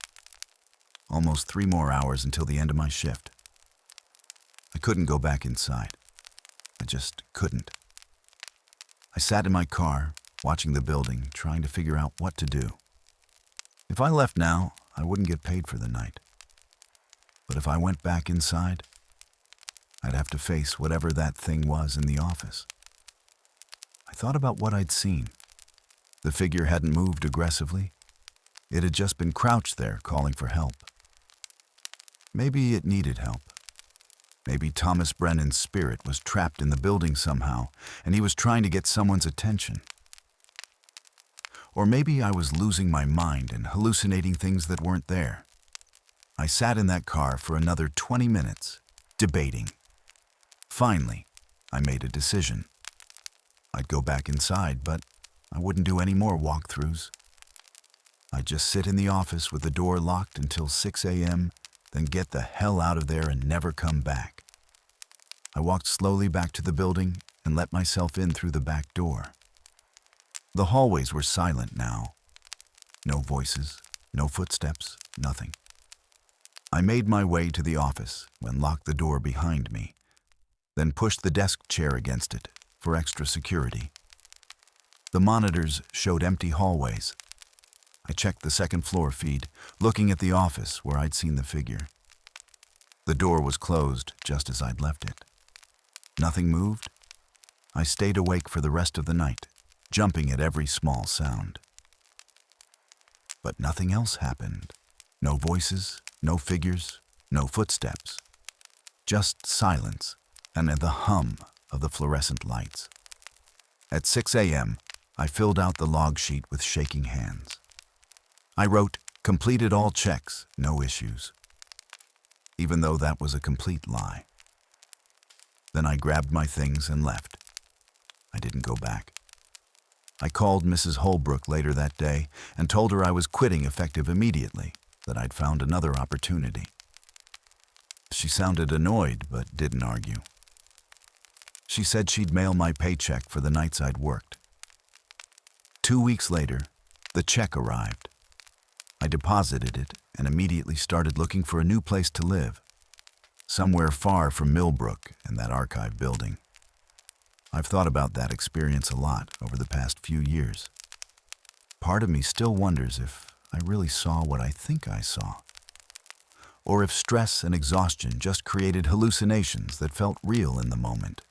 Almost 3 more hours until the end of my shift. I couldn't go back inside. I just couldn't. I sat in my car, watching the building, trying to figure out what to do. If I left now, I wouldn't get paid for the night. But if I went back inside, I'd have to face whatever that thing was in the office. I thought about what I'd seen. The figure hadn't moved aggressively. It had just been crouched there, calling for help. Maybe it needed help. Maybe Thomas Brennan's spirit was trapped in the building somehow, and he was trying to get someone's attention. Or maybe I was losing my mind and hallucinating things that weren't there. I sat in that car for another 20 minutes, debating. Finally, I made a decision. I'd go back inside, but I wouldn't do any more walkthroughs. I'd just sit in the office with the door locked until 6 a.m., then get the hell out of there and never come back. I walked slowly back to the building and let myself in through the back door. The hallways were silent now. No voices, no footsteps, nothing. I made my way to the office and locked the door behind me, then pushed the desk chair against it for extra security. The monitors showed empty hallways. I checked the second floor feed, looking at the office where I'd seen the figure. The door was closed just as I'd left it. Nothing moved. I stayed awake for the rest of the night, jumping at every small sound. But nothing else happened. No voices, no figures, no footsteps. Just silence and the hum of the fluorescent lights. At 6 a.m., I filled out the log sheet with shaking hands. I wrote, "Completed all checks, no issues," even though that was a complete lie. Then I grabbed my things and left. I didn't go back. I called Mrs. Holbrook later that day and told her I was quitting effective immediately, that I'd found another opportunity. She sounded annoyed but didn't argue. She said she'd mail my paycheck for the nights I'd worked. 2 weeks later, the check arrived. I deposited it and immediately started looking for a new place to live, somewhere far from Millbrook and that archive building. I've thought about that experience a lot over the past few years. Part of me still wonders if I really saw what I think I saw, or if stress and exhaustion just created hallucinations that felt real in the moment.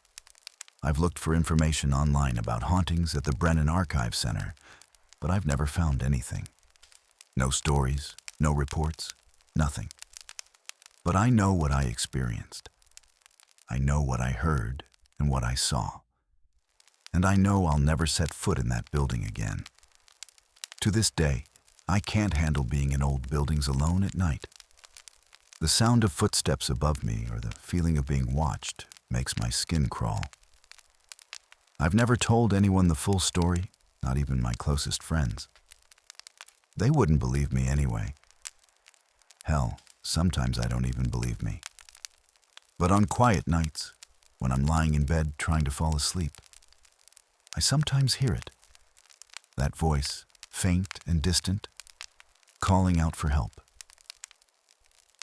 I've looked for information online about hauntings at the Brennan Archive Center, but I've never found anything. No stories, no reports, nothing. But I know what I experienced. I know what I heard and what I saw. And I know I'll never set foot in that building again. To this day, I can't handle being in old buildings alone at night. The sound of footsteps above me or the feeling of being watched makes my skin crawl. I've never told anyone the full story, not even my closest friends. They wouldn't believe me anyway. Hell, sometimes I don't even believe me. But on quiet nights, when I'm lying in bed trying to fall asleep, I sometimes hear it. That voice, faint and distant, calling out for help.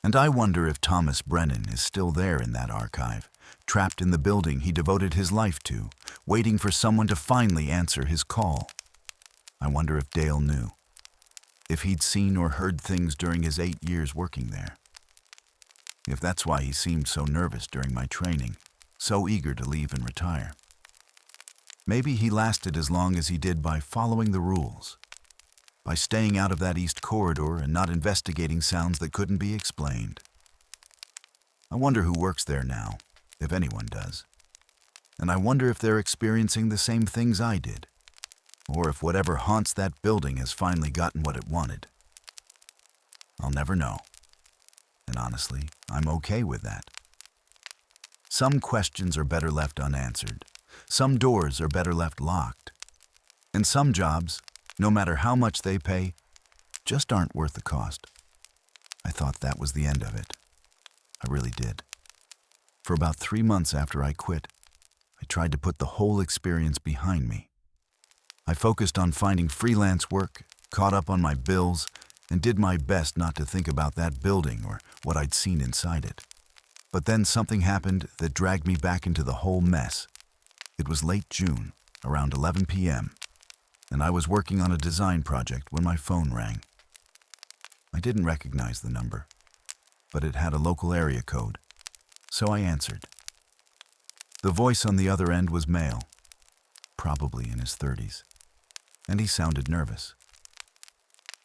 And I wonder if Thomas Brennan is still there in that archive, trapped in the building he devoted his life to, waiting for someone to finally answer his call. I wonder if Dale knew, if he'd seen or heard things during his 8 years working there. If that's why he seemed so nervous during my training, so eager to leave and retire. Maybe he lasted as long as he did by following the rules, by staying out of that east corridor and not investigating sounds that couldn't be explained. I wonder who works there now, if anyone does. And I wonder if they're experiencing the same things I did, or if whatever haunts that building has finally gotten what it wanted. I'll never know. And honestly, I'm okay with that. Some questions are better left unanswered. Some doors are better left locked. And some jobs, no matter how much they pay, just aren't worth the cost. I thought that was the end of it. I really did. For about 3 months after I quit, I tried to put the whole experience behind me. I focused on finding freelance work, caught up on my bills, and did my best not to think about that building or what I'd seen inside it. But then something happened that dragged me back into the whole mess. It was late June, around 11 p.m., and I was working on a design project when my phone rang. I didn't recognize the number, but it had a local area code, so I answered. The voice on the other end was male, probably in his 30s, and he sounded nervous.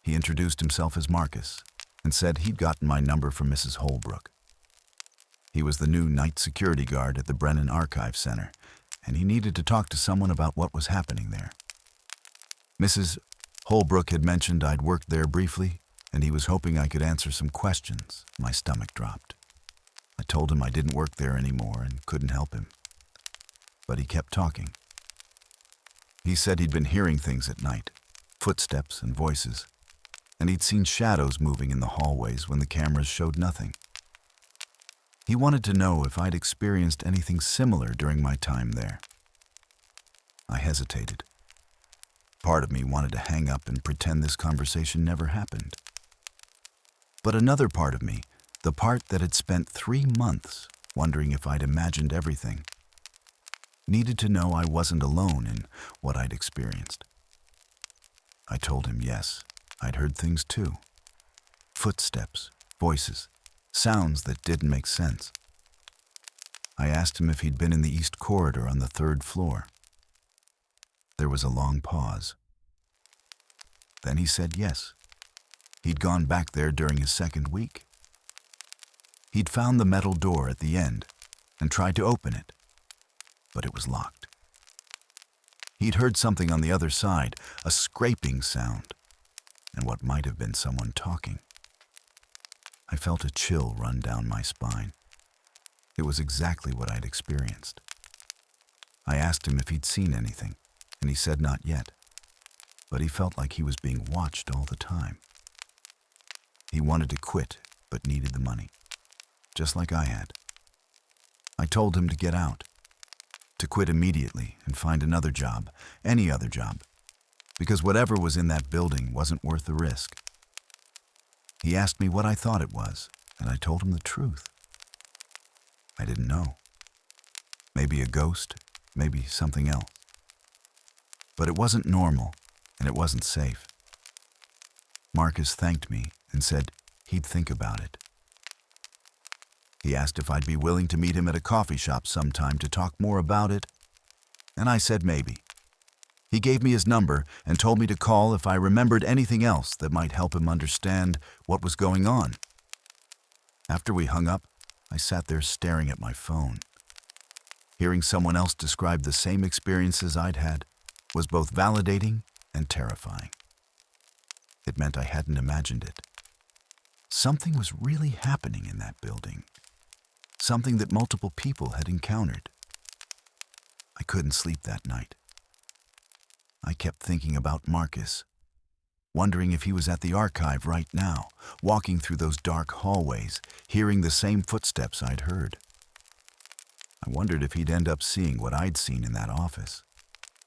He introduced himself as Marcus and said he'd gotten my number from Mrs. Holbrook. He was the new night security guard at the Brennan Archive Center, and he needed to talk to someone about what was happening there. Mrs. Holbrook had mentioned I'd worked there briefly, and he was hoping I could answer some questions. My stomach dropped. I told him I didn't work there anymore and couldn't help him. But he kept talking. He said he'd been hearing things at night, footsteps and voices, and he'd seen shadows moving in the hallways when the cameras showed nothing. He wanted to know if I'd experienced anything similar during my time there. I hesitated. Part of me wanted to hang up and pretend this conversation never happened. But another part of me, the part that had spent 3 months wondering if I'd imagined everything, needed to know I wasn't alone in what I'd experienced. I told him yes, I'd heard things too. Footsteps, voices, sounds that didn't make sense. I asked him if he'd been in the east corridor on the 3rd floor. There was a long pause. Then he said yes. He'd gone back there during his 2nd week. He'd found the metal door at the end and tried to open it, but it was locked. He'd heard something on the other side, a scraping sound, and what might have been someone talking. I felt a chill run down my spine. It was exactly what I'd experienced. I asked him if he'd seen anything, and he said not yet, but he felt like he was being watched all the time. He wanted to quit, but needed the money. just like I had. I told him to get out, to quit immediately and find another job, any other job, because whatever was in that building wasn't worth the risk. He asked me what I thought it was, and I told him the truth. I didn't know. Maybe a ghost, maybe something else. But it wasn't normal, and it wasn't safe. Marcus thanked me and said he'd think about it. He asked if I'd be willing to meet him at a coffee shop sometime to talk more about it, and I said maybe. He gave me his number and told me to call if I remembered anything else that might help him understand what was going on. After we hung up, I sat there staring at my phone. Hearing someone else describe the same experiences I'd had was both validating and terrifying. It meant I hadn't imagined it. Something was really happening in that building. Something that multiple people had encountered. I couldn't sleep that night. I kept thinking about Marcus, wondering if he was at the archive right now, walking through those dark hallways, hearing the same footsteps I'd heard. I wondered if he'd end up seeing what I'd seen in that office.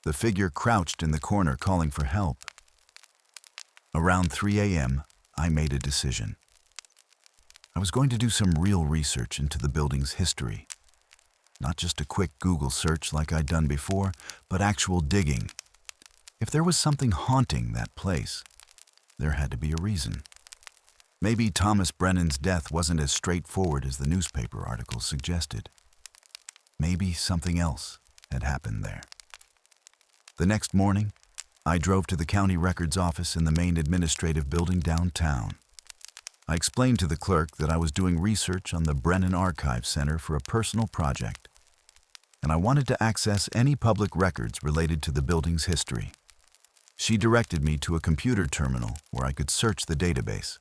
The figure crouched in the corner calling for help. Around 3 a.m., I made a decision. I was going to do some real research into the building's history. Not just a quick Google search like I'd done before, but actual digging. If there was something haunting that place, there had to be a reason. Maybe Thomas Brennan's death wasn't as straightforward as the newspaper articles suggested. Maybe something else had happened there. The next morning, I drove to the county records office in the main administrative building downtown. I explained to the clerk that I was doing research on the Brennan Archive Center for a personal project, and I wanted to access any public records related to the building's history. She directed me to a computer terminal where I could search the database.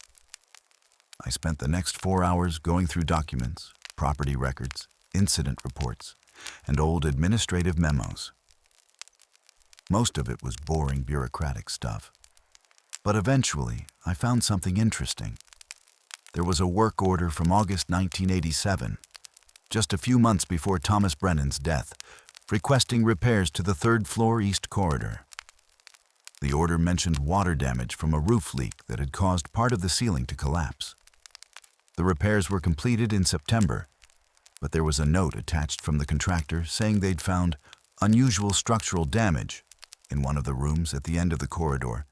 I spent the next 4 hours going through documents, property records, incident reports, and old administrative memos. Most of it was boring bureaucratic stuff. But eventually, I found something interesting. There was a work order from August 1987, just a few months before Thomas Brennan's death, requesting repairs to the third-floor east corridor. The order mentioned water damage from a roof leak that had caused part of the ceiling to collapse. The repairs were completed in September, but there was a note attached from the contractor saying they'd found unusual structural damage in one of the rooms at the end of the corridor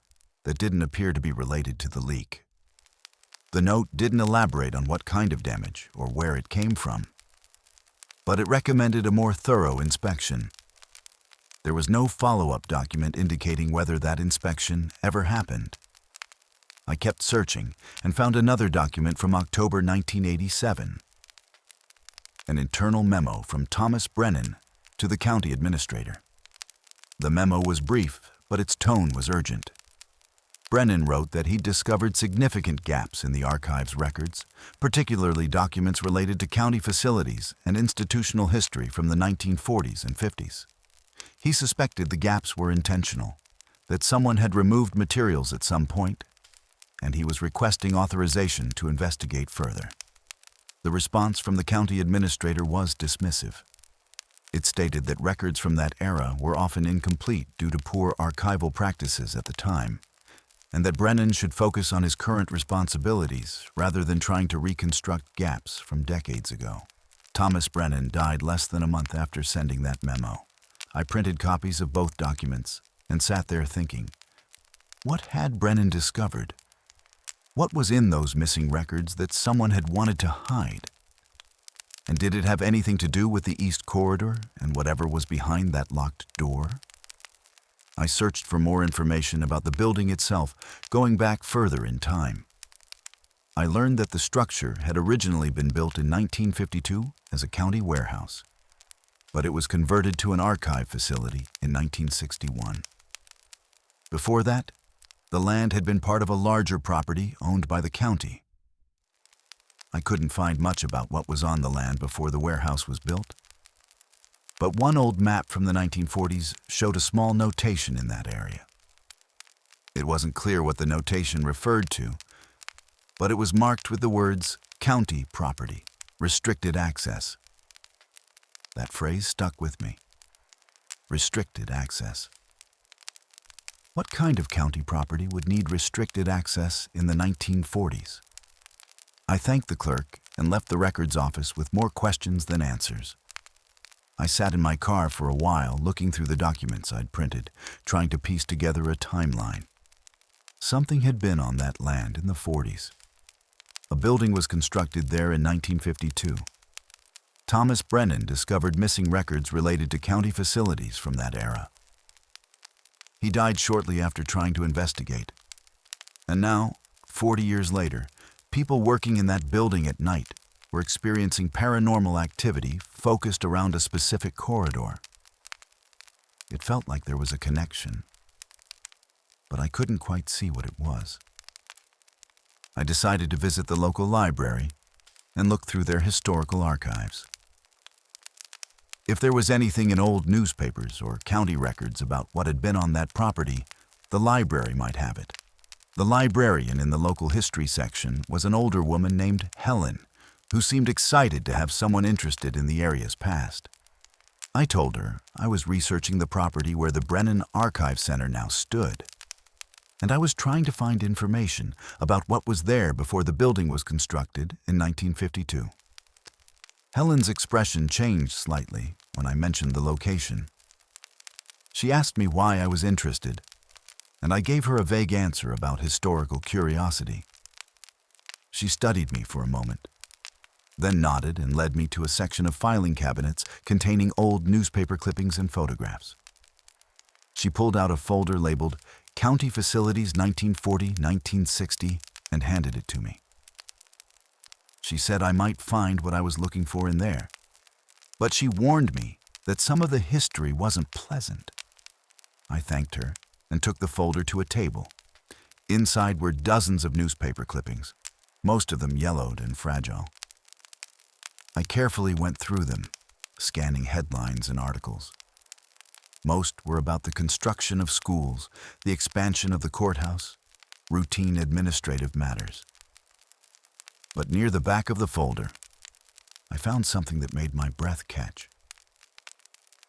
that didn't appear to be related to the leak. The note didn't elaborate on what kind of damage or where it came from, but it recommended a more thorough inspection. There was no follow-up document indicating whether that inspection ever happened. I kept searching and found another document from October 1987. An internal memo from Thomas Brennan to the county administrator. The memo was brief, but its tone was urgent. Brennan wrote that he'd discovered significant gaps in the archive's records, particularly documents related to county facilities and institutional history from the 1940s and 50s. He suspected the gaps were intentional, that someone had removed materials at some point, and he was requesting authorization to investigate further. The response from the county administrator was dismissive. It stated that records from that era were often incomplete due to poor archival practices at the time, and that Brennan should focus on his current responsibilities rather than trying to reconstruct gaps from decades ago. Thomas Brennan died less than a month after sending that memo. I printed copies of both documents and sat there thinking, what had Brennan discovered? What was in those missing records that someone had wanted to hide? And did it have anything to do with the East Corridor and whatever was behind that locked door? I searched for more information about the building itself, going back further in time. I learned that the structure had originally been built in 1952 as a county warehouse, but it was converted to an archive facility in 1961. Before that, the land had been part of a larger property owned by the county. I couldn't find much about what was on the land before the warehouse was built, but one old map from the 1940s showed a small notation in that area. It wasn't clear what the notation referred to, but it was marked with the words county property Restricted access. That phrase stuck with me. Restricted access. What kind of county property would need restricted access in the 1940s? I thanked the clerk and left the records office with more questions than answers. I sat in my car for a while looking through the documents I'd printed, trying to piece together a timeline. Something had been on that land in the 40s. A building was constructed there in 1952. Thomas Brennan discovered missing records related to county facilities from that era. He died shortly after trying to investigate. And now, 40 years later, people working in that building at night were experiencing paranormal activity focused around a specific corridor. It felt like there was a connection, but I couldn't quite see what it was. I decided to visit the local library and look through their historical archives. If there was anything in old newspapers or county records about what had been on that property, the library might have it. The librarian in the local history section was an older woman named Helen, who seemed excited to have someone interested in the area's past. I told her I was researching the property where the Brennan Archive Center now stood, and I was trying to find information about what was there before the building was constructed in 1952. Helen's expression changed slightly when I mentioned the location. She asked me why I was interested, and I gave her a vague answer about historical curiosity. She studied me for a moment, then nodded and led me to a section of filing cabinets containing old newspaper clippings and photographs. She pulled out a folder labeled County Facilities 1940-1960 and handed it to me. She said I might find what I was looking for in there, but she warned me that some of the history wasn't pleasant. I thanked her and took the folder to a table. Inside were dozens of newspaper clippings, most of them yellowed and fragile. I carefully went through them, scanning headlines and articles. Most were about the construction of schools, the expansion of the courthouse, routine administrative matters. But near the back of the folder, I found something that made my breath catch.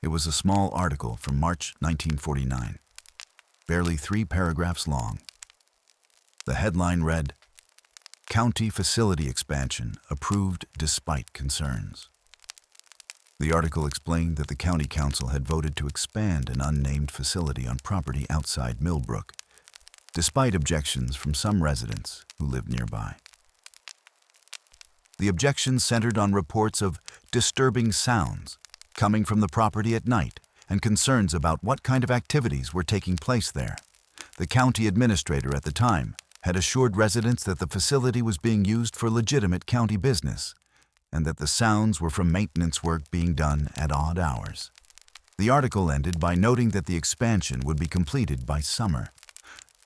It was a small article from March 1949, barely 3 paragraphs long. The headline read, "County Facility Expansion Approved Despite Concerns." The article explained that the County Council had voted to expand an unnamed facility on property outside Millbrook, despite objections from some residents who lived nearby. The objections centered on reports of disturbing sounds coming from the property at night and concerns about what kind of activities were taking place there. The county administrator at the time had assured residents that the facility was being used for legitimate county business and that the sounds were from maintenance work being done at odd hours. The article ended by noting that the expansion would be completed by summer.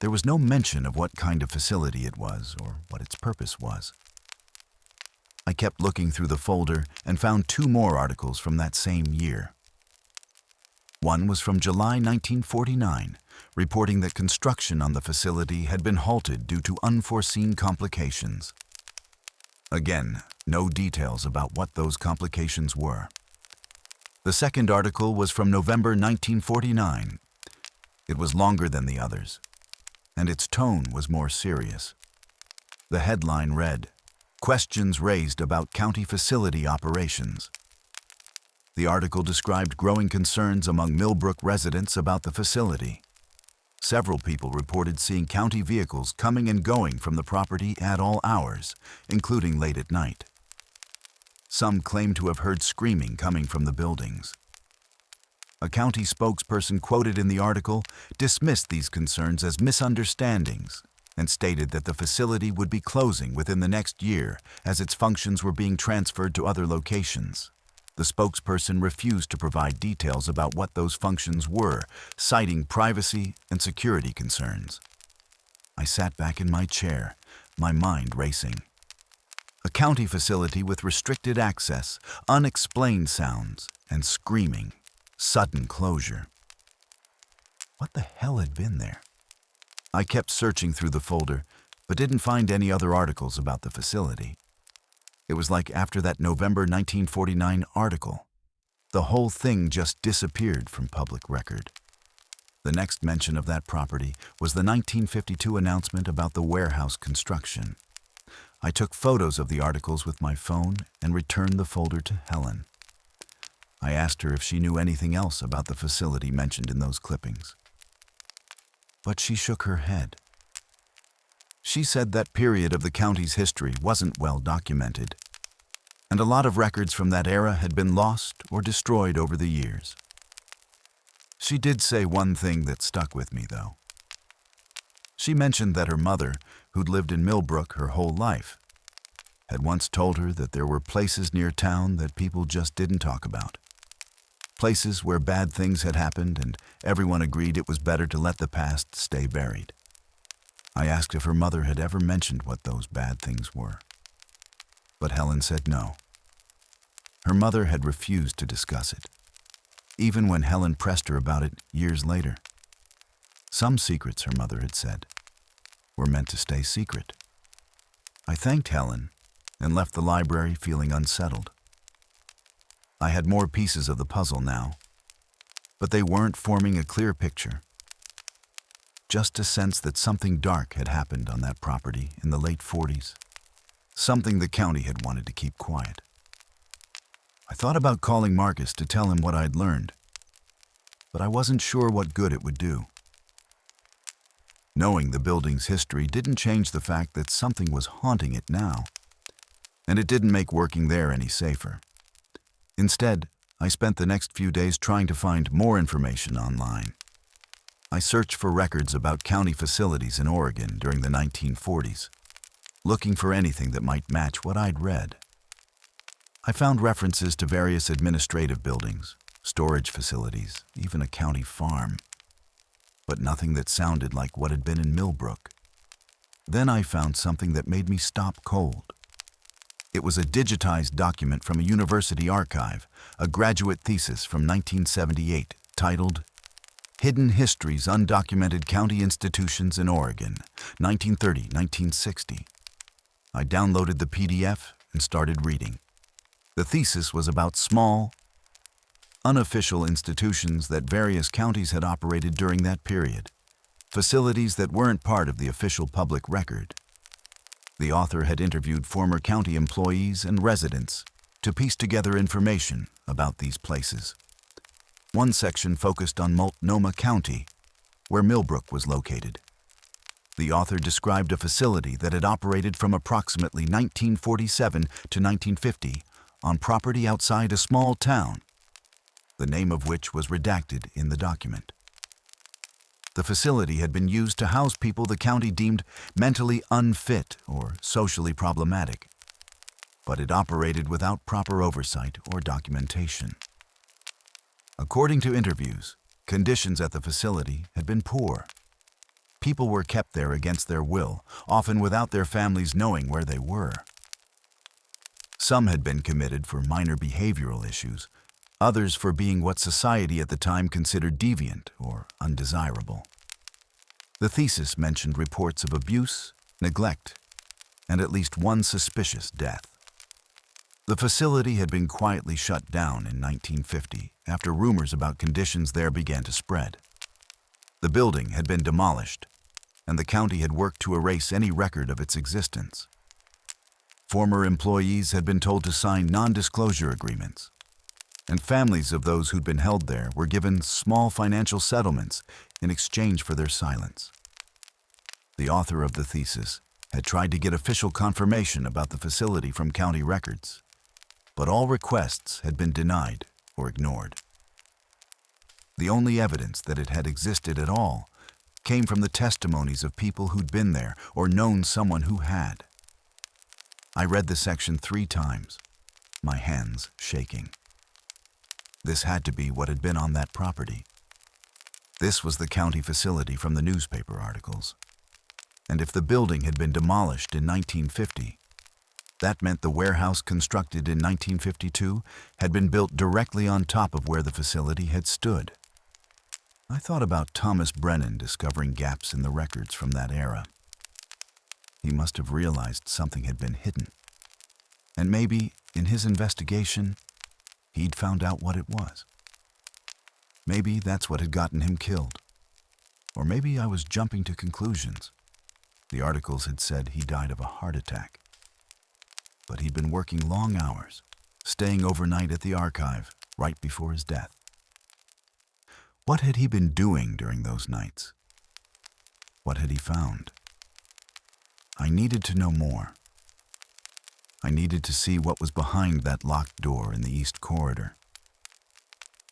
There was no mention of what kind of facility it was or what its purpose was. I kept looking through the folder and found 2 more articles from that same year. One was from July 1949, reporting that construction on the facility had been halted due to unforeseen complications. Again, no details about what those complications were. The second article was from November 1949. It was longer than the others, and its tone was more serious. The headline read, "Questions raised about county facility operations." The article described growing concerns among Millbrook residents about the facility. Several people reported seeing county vehicles coming and going from the property at all hours, including late at night. Some claimed to have heard screaming coming from the buildings. A county spokesperson quoted in the article dismissed these concerns as misunderstandings and stated that the facility would be closing within the next year as its functions were being transferred to other locations. The spokesperson refused to provide details about what those functions were, citing privacy and security concerns. I sat back in my chair, my mind racing. A county facility with restricted access, unexplained sounds, and screaming. Sudden closure. What the hell had been there? I kept searching through the folder, but didn't find any other articles about the facility. It was like after that November 1949 article, the whole thing just disappeared from public record. The next mention of that property was the 1952 announcement about the warehouse construction. I took photos of the articles with my phone and returned the folder to Helen. I asked her if she knew anything else about the facility mentioned in those clippings. But she shook her head. She said that period of the county's history wasn't well documented, and a lot of records from that era had been lost or destroyed over the years. She did say one thing that stuck with me, though. She mentioned that her mother, who'd lived in Millbrook her whole life, had once told her that there were places near town that people just didn't talk about. Places where bad things had happened and everyone agreed it was better to let the past stay buried. I asked if her mother had ever mentioned what those bad things were. But Helen said no. Her mother had refused to discuss it, even when Helen pressed her about it years later. Some secrets, her mother had said, were meant to stay secret. I thanked Helen and left the library feeling unsettled. I had more pieces of the puzzle now, but they weren't forming a clear picture. Just a sense that something dark had happened on that property in the late 40s, something the county had wanted to keep quiet. I thought about calling Marcus to tell him what I'd learned, but I wasn't sure what good it would do. Knowing the building's history didn't change the fact that something was haunting it now, and it didn't make working there any safer. Instead, I spent the next few days trying to find more information online. I searched for records about county facilities in Oregon during the 1940s, looking for anything that might match what I'd read. I found references to various administrative buildings, storage facilities, even a county farm, but nothing that sounded like what had been in Millbrook. Then I found something that made me stop cold. It was a digitized document from a university archive, a graduate thesis from 1978, titled Hidden Histories Undocumented County Institutions in Oregon, 1930-1960. I downloaded the PDF and started reading. The thesis was about small, unofficial institutions that various counties had operated during that period, facilities that weren't part of the official public record. The author had interviewed former county employees and residents to piece together information about these places. One section focused on Multnomah County, where Millbrook was located. The author described a facility that had operated from approximately 1947 to 1950 on property outside a small town, the name of which was redacted in the document. The facility had been used to house people the county deemed mentally unfit or socially problematic, but it operated without proper oversight or documentation. According to interviews, conditions at the facility had been poor. People were kept there against their will, often without their families knowing where they were. Some had been committed for minor behavioral issues, others for being what society at the time considered deviant or undesirable. The thesis mentioned reports of abuse, neglect, and at least one suspicious death. The facility had been quietly shut down in 1950 after rumors about conditions there began to spread. The building had been demolished, and the county had worked to erase any record of its existence. Former employees had been told to sign non-disclosure agreements, and families of those who'd been held there were given small financial settlements in exchange for their silence. The author of the thesis had tried to get official confirmation about the facility from county records, but all requests had been denied or ignored. The only evidence that it had existed at all came from the testimonies of people who'd been there or known someone who had. I read the section 3 times, my hands shaking. This had to be what had been on that property. This was the county facility from the newspaper articles. And if the building had been demolished in 1950, that meant the warehouse constructed in 1952 had been built directly on top of where the facility had stood. I thought about Thomas Brennan discovering gaps in the records from that era. He must have realized something had been hidden. And maybe, in his investigation, he'd found out what it was. Maybe that's what had gotten him killed. Or maybe I was jumping to conclusions. The articles had said he died of a heart attack. But he'd been working long hours, staying overnight at the archive right before his death. What had he been doing during those nights? What had he found? I needed to know more. I needed to see what was behind that locked door in the east corridor.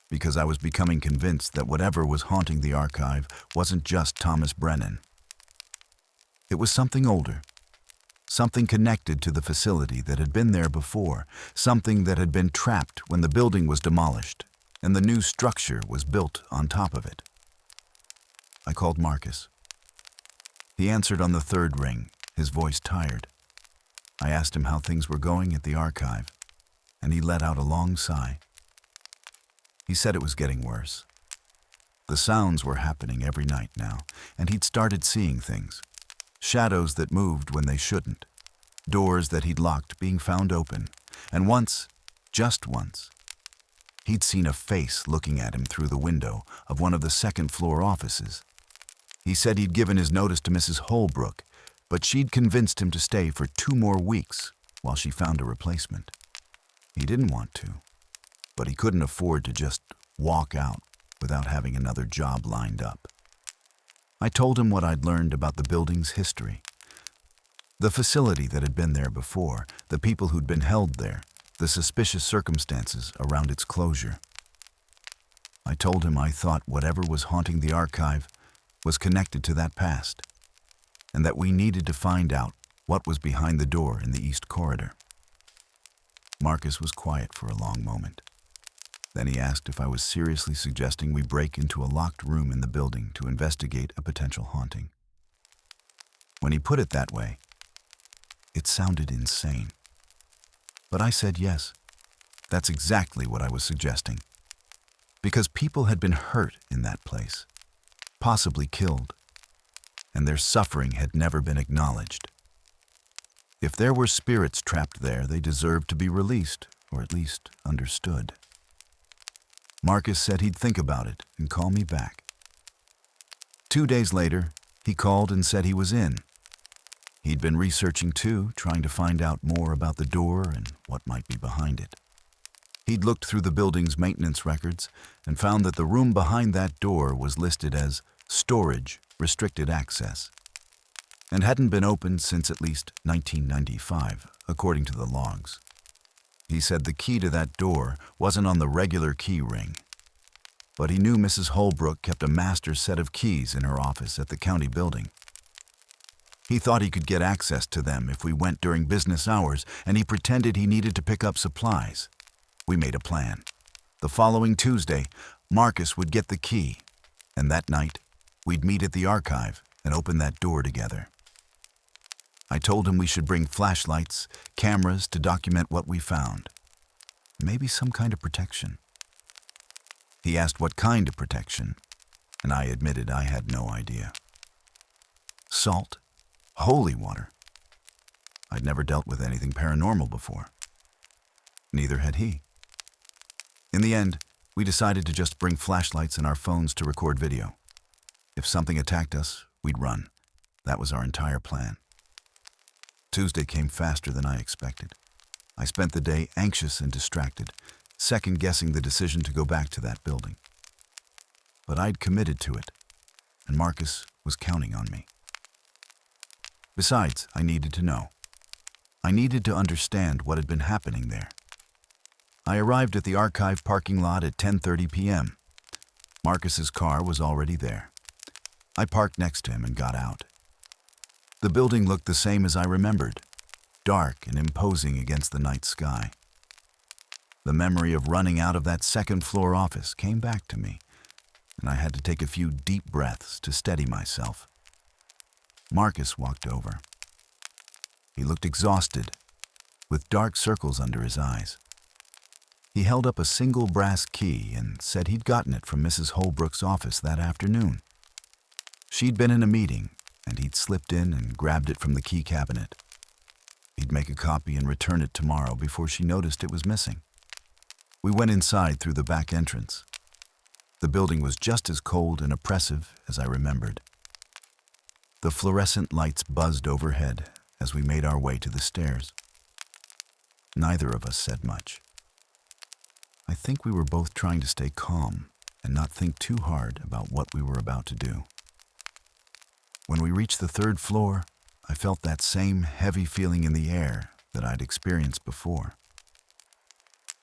Because I was becoming convinced that whatever was haunting the archive wasn't just Thomas Brennan. It was something older, something connected to the facility that had been there before, something that had been trapped when the building was demolished and the new structure was built on top of it. I called Marcus. He answered on the third ring, his voice tired. I asked him how things were going at the archive, and he let out a long sigh. He said it was getting worse. The sounds were happening every night now, and he'd started seeing things. Shadows that moved when they shouldn't. Doors that he'd locked being found open. And once, just once, he'd seen a face looking at him through the window of one of the second-floor offices. He said he'd given his notice to Mrs. Holbrook, but she'd convinced him to stay for 2 more weeks while she found a replacement. He didn't want to, but he couldn't afford to just walk out without having another job lined up. I told him what I'd learned about the building's history. The facility that had been there before, the people who'd been held there, the suspicious circumstances around its closure. I told him I thought whatever was haunting the archive was connected to that past, and that we needed to find out what was behind the door in the east corridor. Marcus was quiet for a long moment. Then he asked if I was seriously suggesting we break into a locked room in the building to investigate a potential haunting. When he put it that way, it sounded insane. But I said yes, that's exactly what I was suggesting. Because people had been hurt in that place, possibly killed, and their suffering had never been acknowledged. If there were spirits trapped there, they deserved to be released, or at least understood. Marcus said he'd think about it and call me back. 2 days later, he called and said he was in. He'd been researching too, trying to find out more about the door and what might be behind it. He'd looked through the building's maintenance records and found that the room behind that door was listed as storage, restricted access, and hadn't been opened since at least 1995, according to the logs. He said the key to that door wasn't on the regular key ring, but he knew Mrs. Holbrook kept a master set of keys in her office at the county building. He thought he could get access to them if we went during business hours, and he pretended he needed to pick up supplies. We made a plan. The following Tuesday, Marcus would get the key, and that night, we'd meet at the archive and open that door together. I told him we should bring flashlights, cameras to document what we found. Maybe some kind of protection. He asked what kind of protection, and I admitted I had no idea. Salt? Holy water? I'd never dealt with anything paranormal before. Neither had he. In the end, we decided to just bring flashlights and our phones to record video. If something attacked us, we'd run. That was our entire plan. Tuesday came faster than I expected. I spent the day anxious and distracted, second-guessing the decision to go back to that building. But I'd committed to it, and Marcus was counting on me. Besides, I needed to know. I needed to understand what had been happening there. I arrived at the archive parking lot at 10:30 p.m. Marcus's car was already there. I parked next to him and got out. The building looked the same as I remembered, dark and imposing against the night sky. The memory of running out of that second-floor office came back to me, and I had to take a few deep breaths to steady myself. Marcus walked over. He looked exhausted, with dark circles under his eyes. He held up a single brass key and said he'd gotten it from Mrs. Holbrook's office that afternoon. She'd been in a meeting, and he'd slipped in and grabbed it from the key cabinet. He'd make a copy and return it tomorrow before she noticed it was missing. We went inside through the back entrance. The building was just as cold and oppressive as I remembered. The fluorescent lights buzzed overhead as we made our way to the stairs. Neither of us said much. I think we were both trying to stay calm and not think too hard about what we were about to do. When we reached the third floor, I felt that same heavy feeling in the air that I'd experienced before.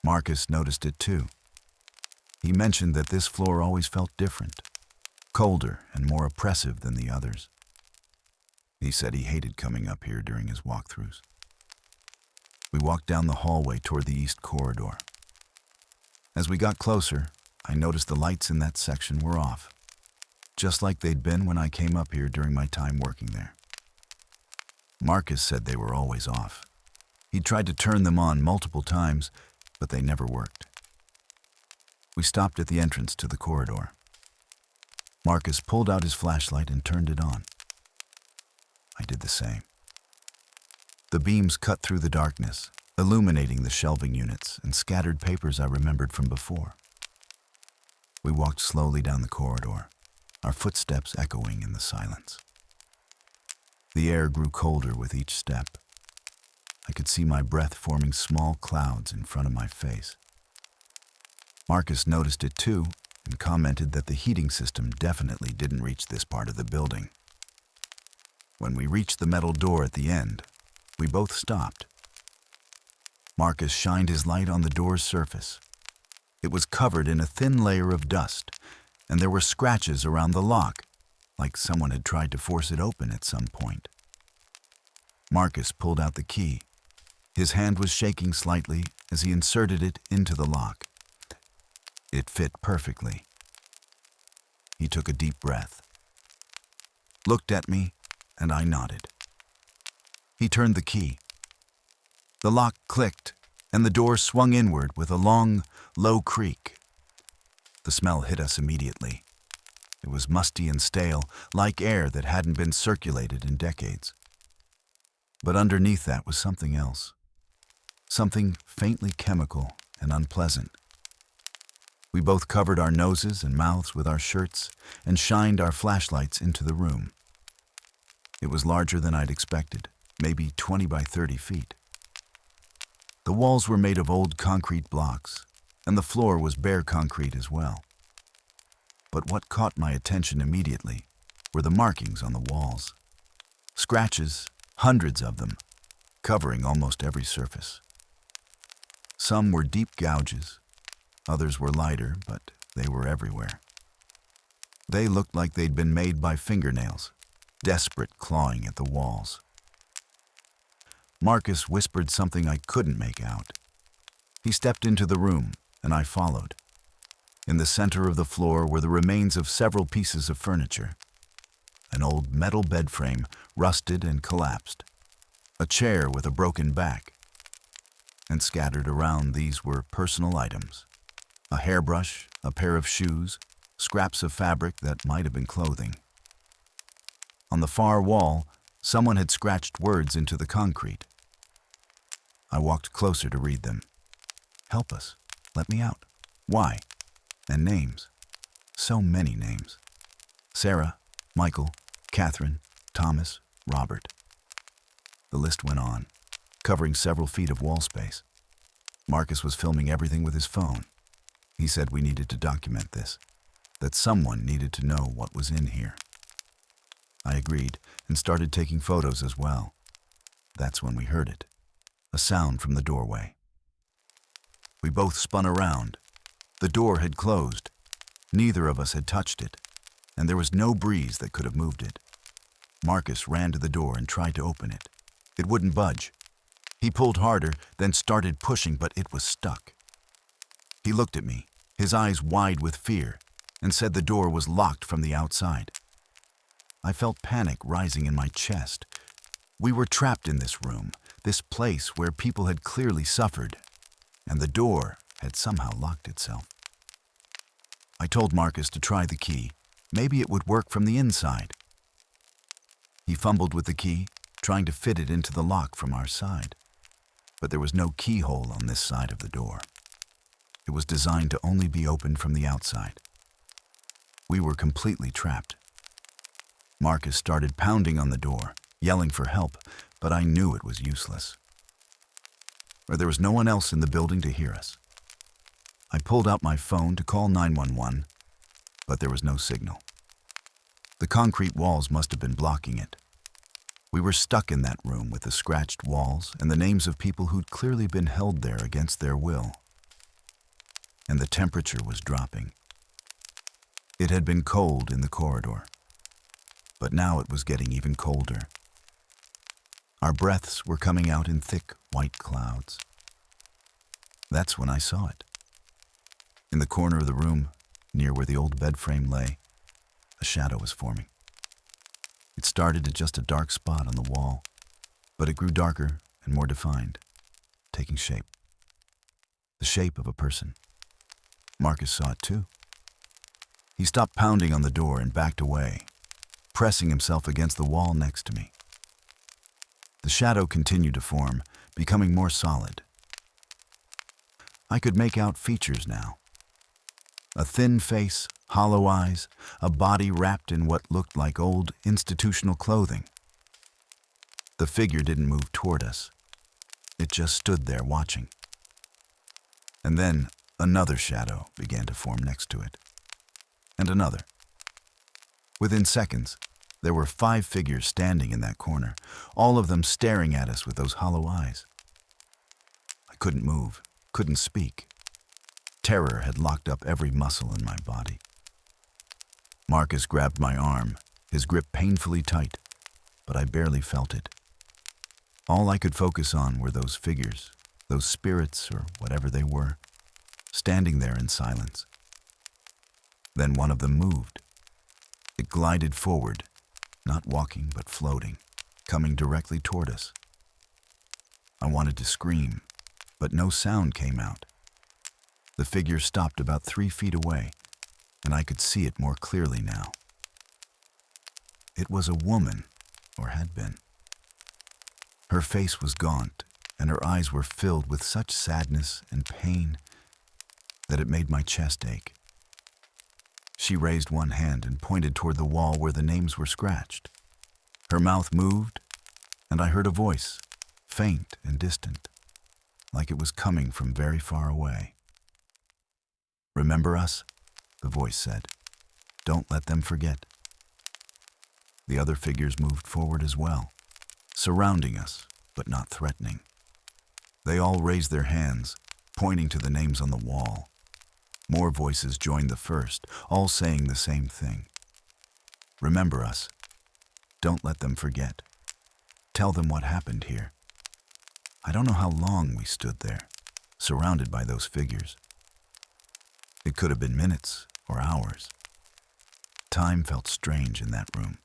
Marcus noticed it too. He mentioned that this floor always felt different, colder and more oppressive than the others. He said he hated coming up here during his walkthroughs. We walked down the hallway toward the east corridor. As we got closer, I noticed the lights in that section were off, just like they'd been when I came up here during my time working there. Marcus said they were always off. He'd tried to turn them on multiple times, but they never worked. We stopped at the entrance to the corridor. Marcus pulled out his flashlight and turned it on. I did the same. The beams cut through the darkness, illuminating the shelving units and scattered papers I remembered from before. We walked slowly down the corridor, our footsteps echoing in the silence. The air grew colder with each step. I could see my breath forming small clouds in front of my face. Marcus noticed it too and commented that the heating system definitely didn't reach this part of the building. When we reached the metal door at the end, we both stopped. Marcus shined his light on the door's surface. It was covered in a thin layer of dust, and there were scratches around the lock, like someone had tried to force it open at some point. Marcus pulled out the key. His hand was shaking slightly as he inserted it into the lock. It fit perfectly. He took a deep breath, looked at me, and I nodded. He turned the key. The lock clicked, and the door swung inward with a long, low creak. The smell hit us immediately. It was musty and stale, like air that hadn't been circulated in decades. But underneath that was something else. Something faintly chemical and unpleasant. We both covered our noses and mouths with our shirts and shined our flashlights into the room. It was larger than I'd expected, maybe 20 by 30 feet. The walls were made of old concrete blocks, and the floor was bare concrete as well. But what caught my attention immediately were the markings on the walls. Scratches, hundreds of them, covering almost every surface. Some were deep gouges, others were lighter, but they were everywhere. They looked like they'd been made by fingernails, desperate clawing at the walls. Marcus whispered something I couldn't make out. He stepped into the room, and I followed. In the center of the floor were the remains of several pieces of furniture. An old metal bed frame, rusted and collapsed. A chair with a broken back. And scattered around these were personal items. A hairbrush, a pair of shoes, scraps of fabric that might have been clothing. On the far wall, someone had scratched words into the concrete. I walked closer to read them. "Help us. Let me out. Why?" And names. So many names. Sarah, Michael, Catherine, Thomas, Robert. The list went on, covering several feet of wall space. Marcus was filming everything with his phone. He said we needed to document this, that someone needed to know what was in here. I agreed and started taking photos as well. That's when we heard it, a sound from the doorway. We both spun around. The door had closed. Neither of us had touched it, and there was no breeze that could have moved it. Marcus ran to the door and tried to open it. It wouldn't budge. He pulled harder, then started pushing, but it was stuck. He looked at me, his eyes wide with fear, and said the door was locked from the outside. I felt panic rising in my chest. We were trapped in this room, this place where people had clearly suffered, and the door had somehow locked itself. I told Marcus to try the key. Maybe it would work from the inside. He fumbled with the key, trying to fit it into the lock from our side. But there was no keyhole on this side of the door. It was designed to only be opened from the outside. We were completely trapped. Marcus started pounding on the door, yelling for help, but I knew it was useless. There was no one else in the building to hear us. I pulled out my phone to call 911, but there was no signal. The concrete walls must have been blocking it. We were stuck in that room with the scratched walls and the names of people who'd clearly been held there against their will. And the temperature was dropping. It had been cold in the corridor, but now it was getting even colder. Our breaths were coming out in thick, white clouds. That's when I saw it. In the corner of the room, near where the old bed frame lay, a shadow was forming. It started at just a dark spot on the wall, but it grew darker and more defined, taking shape. The shape of a person. Marcus saw it too. He stopped pounding on the door and backed away, pressing himself against the wall next to me. The shadow continued to form, becoming more solid. I could make out features now. A thin face, hollow eyes, a body wrapped in what looked like old institutional clothing. The figure didn't move toward us. It just stood there watching. And then another shadow began to form next to it. And another. Within seconds, there were 5 figures standing in that corner, all of them staring at us with those hollow eyes. I couldn't move, couldn't speak. Terror had locked up every muscle in my body. Marcus grabbed my arm, his grip painfully tight, but I barely felt it. All I could focus on were those figures, those spirits or whatever they were, standing there in silence. Then one of them moved. It glided forward, not walking but floating, coming directly toward us. I wanted to scream, but no sound came out. The figure stopped about 3 feet away, and I could see it more clearly now. It was a woman, or had been. Her face was gaunt, and her eyes were filled with such sadness and pain that it made my chest ache. She raised one hand and pointed toward the wall where the names were scratched. Her mouth moved, and I heard a voice, faint and distant, like it was coming from very far away. "Remember us?" the voice said. "Don't let them forget." The other figures moved forward as well, surrounding us, but not threatening. They all raised their hands, pointing to the names on the wall. More voices joined the first, all saying the same thing. "Remember us. Don't let them forget. Tell them what happened here." I don't know how long we stood there, surrounded by those figures. It could have been minutes or hours. Time felt strange in that room,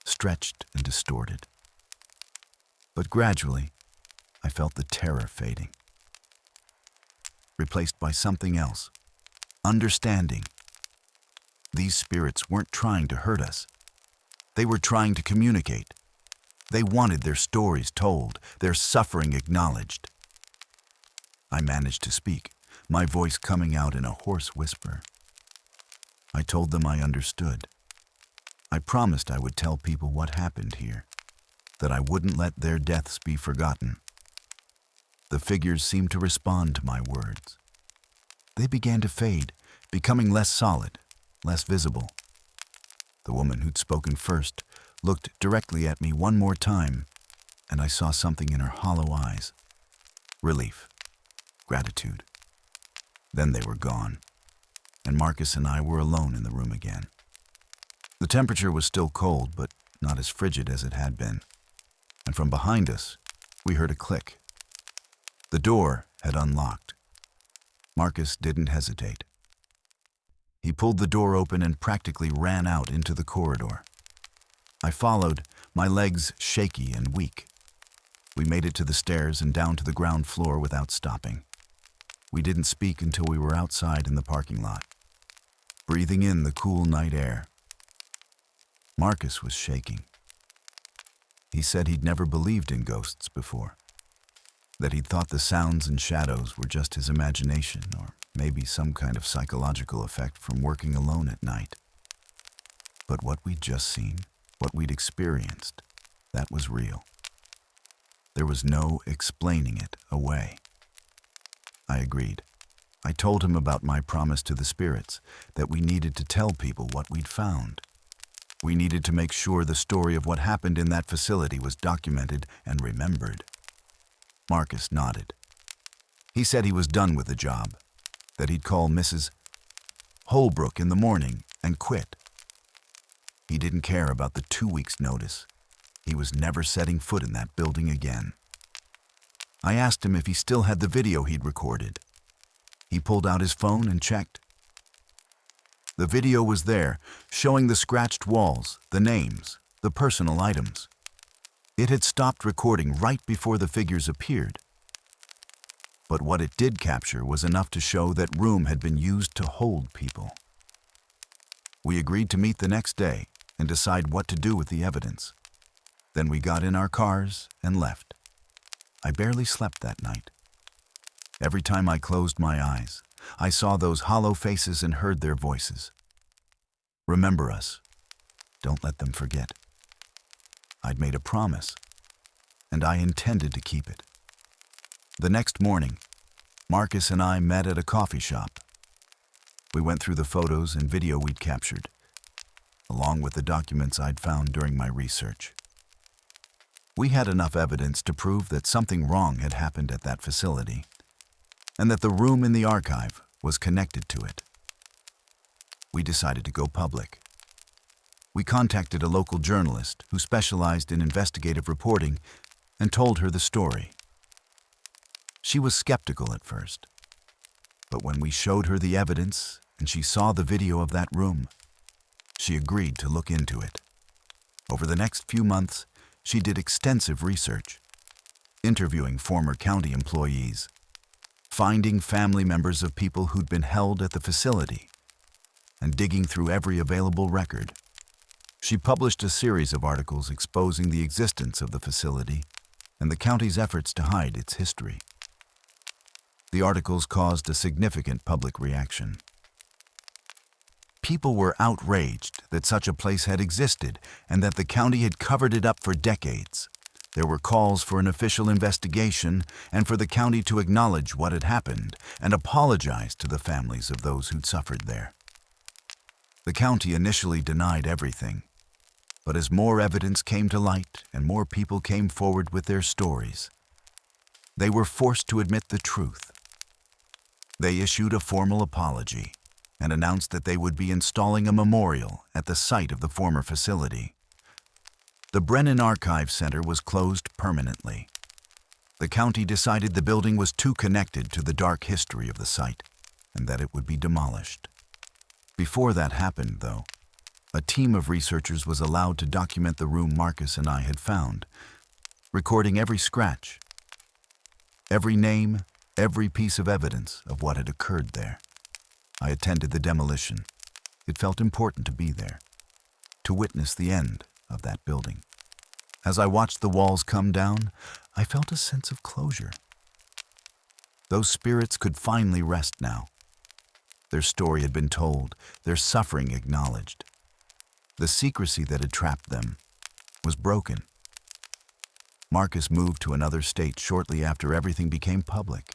stretched and distorted. But gradually, I felt the terror fading, replaced by something else. Understanding. These spirits weren't trying to hurt us. They were trying to communicate. They wanted their stories told, their suffering acknowledged. I managed to speak, my voice coming out in a hoarse whisper. I told them I understood. I promised I would tell people what happened here, that I wouldn't let their deaths be forgotten. The figures seemed to respond to my words. They began to fade, becoming less solid, less visible. The woman who'd spoken first looked directly at me one more time, and I saw something in her hollow eyes. Relief, gratitude. Then they were gone, and Marcus and I were alone in the room again. The temperature was still cold, but not as frigid as it had been, and from behind us, we heard a click. The door had unlocked. Marcus didn't hesitate. He pulled the door open and practically ran out into the corridor. I followed, my legs shaky and weak. We made it to the stairs and down to the ground floor without stopping. We didn't speak until we were outside in the parking lot, breathing in the cool night air. Marcus was shaking. He said he'd never believed in ghosts before, that he'd thought the sounds and shadows were just his imagination or maybe some kind of psychological effect from working alone at night. But what we'd just seen, what we'd experienced, that was real. There was no explaining it away. I agreed. I told him about my promise to the spirits, that we needed to tell people what we'd found. We needed to make sure the story of what happened in that facility was documented and remembered. Marcus nodded. He said he was done with the job, that he'd call Mrs. Holbrook in the morning and quit. He didn't care about the 2 weeks' notice. He was never setting foot in that building again. I asked him if he still had the video he'd recorded. He pulled out his phone and checked. The video was there, showing the scratched walls, the names, the personal items. It had stopped recording right before the figures appeared. But what it did capture was enough to show that room had been used to hold people. We agreed to meet the next day and decide what to do with the evidence. Then we got in our cars and left. I barely slept that night. Every time I closed my eyes, I saw those hollow faces and heard their voices. Remember us. Don't let them forget. I'd made a promise, and I intended to keep it. The next morning, Marcus and I met at a coffee shop. We went through the photos and video we'd captured, along with the documents I'd found during my research. We had enough evidence to prove that something wrong had happened at that facility, and that the room in the archive was connected to it. We decided to go public. We contacted a local journalist who specialized in investigative reporting and told her the story. She was skeptical at first, but when we showed her the evidence and she saw the video of that room, she agreed to look into it. Over the next few months, she did extensive research, interviewing former county employees, finding family members of people who'd been held at the facility, and digging through every available record. She published a series of articles exposing the existence of the facility and the county's efforts to hide its history. The articles caused a significant public reaction. People were outraged that such a place had existed and that the county had covered it up for decades. There were calls for an official investigation and for the county to acknowledge what had happened and apologize to the families of those who'd suffered there. The county initially denied everything, but as more evidence came to light and more people came forward with their stories, they were forced to admit the truth. They issued a formal apology and announced that they would be installing a memorial at the site of the former facility. The Brennan Archive Center was closed permanently. The county decided the building was too connected to the dark history of the site and that it would be demolished. Before that happened, though, a team of researchers was allowed to document the room Marcus and I had found, recording every scratch, every name, every piece of evidence of what had occurred there. I attended the demolition. It felt important to be there, to witness the end of that building. As I watched the walls come down, I felt a sense of closure. Those spirits could finally rest now. Their story had been told, their suffering acknowledged. The secrecy that had trapped them was broken. Marcus moved to another state shortly after everything became public.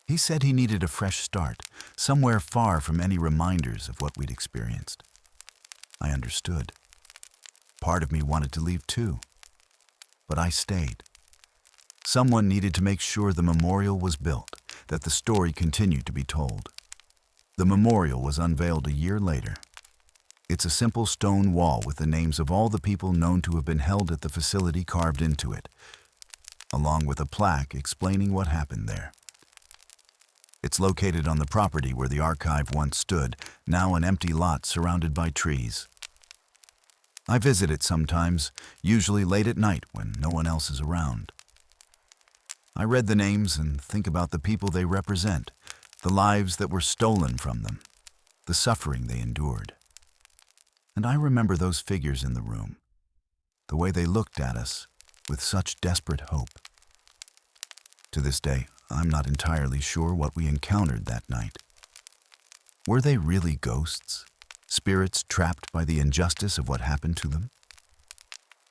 He said he needed a fresh start, somewhere far from any reminders of what we'd experienced. I understood. Part of me wanted to leave too, but I stayed. Someone needed to make sure the memorial was built, that the story continued to be told. The memorial was unveiled a year later. It's a simple stone wall with the names of all the people known to have been held at the facility carved into it, along with a plaque explaining what happened there. It's located on the property where the archive once stood, now an empty lot surrounded by trees. I visit it sometimes, usually late at night when no one else is around. I read the names and think about the people they represent, the lives that were stolen from them, the suffering they endured. And I remember those figures in the room, the way they looked at us with such desperate hope. To this day, I'm not entirely sure what we encountered that night. Were they really ghosts? Spirits trapped by the injustice of what happened to them?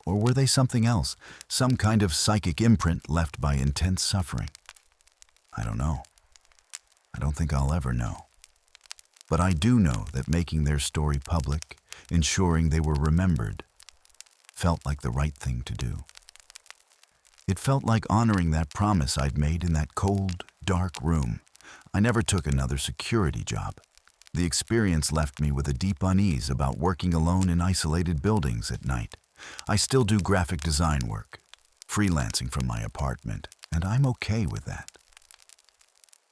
Or were they something else, some kind of psychic imprint left by intense suffering? I don't know. I don't think I'll ever know. But I do know that making their story public, ensuring they were remembered, felt like the right thing to do. It felt like honoring that promise I'd made in that cold, dark room. I never took another security job. The experience left me with a deep unease about working alone in isolated buildings at night. I still do graphic design work, freelancing from my apartment, and I'm okay with that.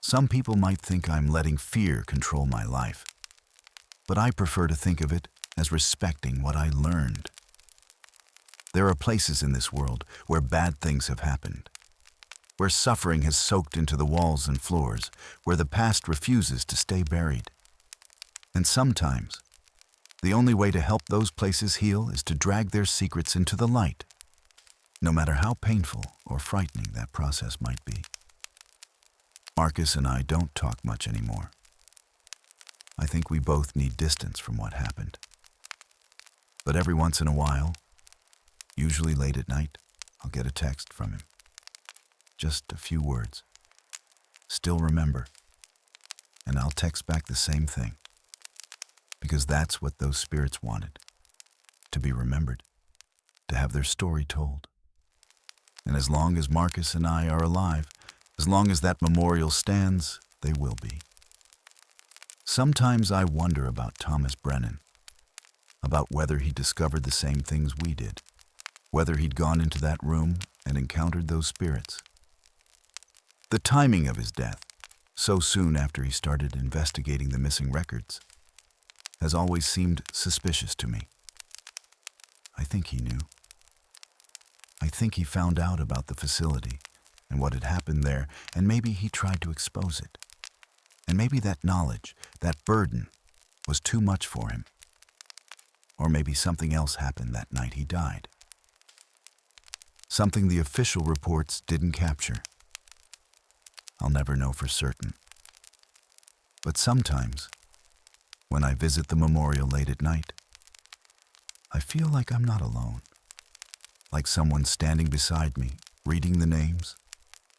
Some people might think I'm letting fear control my life, but I prefer to think of it as respecting what I learned. There are places in this world where bad things have happened, where suffering has soaked into the walls and floors, where the past refuses to stay buried. And sometimes, the only way to help those places heal is to drag their secrets into the light, no matter how painful or frightening that process might be. Marcus and I don't talk much anymore. I think we both need distance from what happened. But every once in a while, usually late at night, I'll get a text from him. Just a few words. Still remember. And I'll text back the same thing. Because that's what those spirits wanted. To be remembered. To have their story told. And as long as Marcus and I are alive, as long as that memorial stands, they will be. Sometimes I wonder about Thomas Brennan. About whether he discovered the same things we did. Whether he'd gone into that room and encountered those spirits. The timing of his death, so soon after he started investigating the missing records, has always seemed suspicious to me. I think he knew. I think he found out about the facility and what had happened there, and maybe he tried to expose it. And maybe that knowledge, that burden, was too much for him. Or maybe something else happened that night he died. Something the official reports didn't capture. I'll never know for certain. But sometimes, when I visit the memorial late at night, I feel like I'm not alone. Like someone standing beside me, reading the names,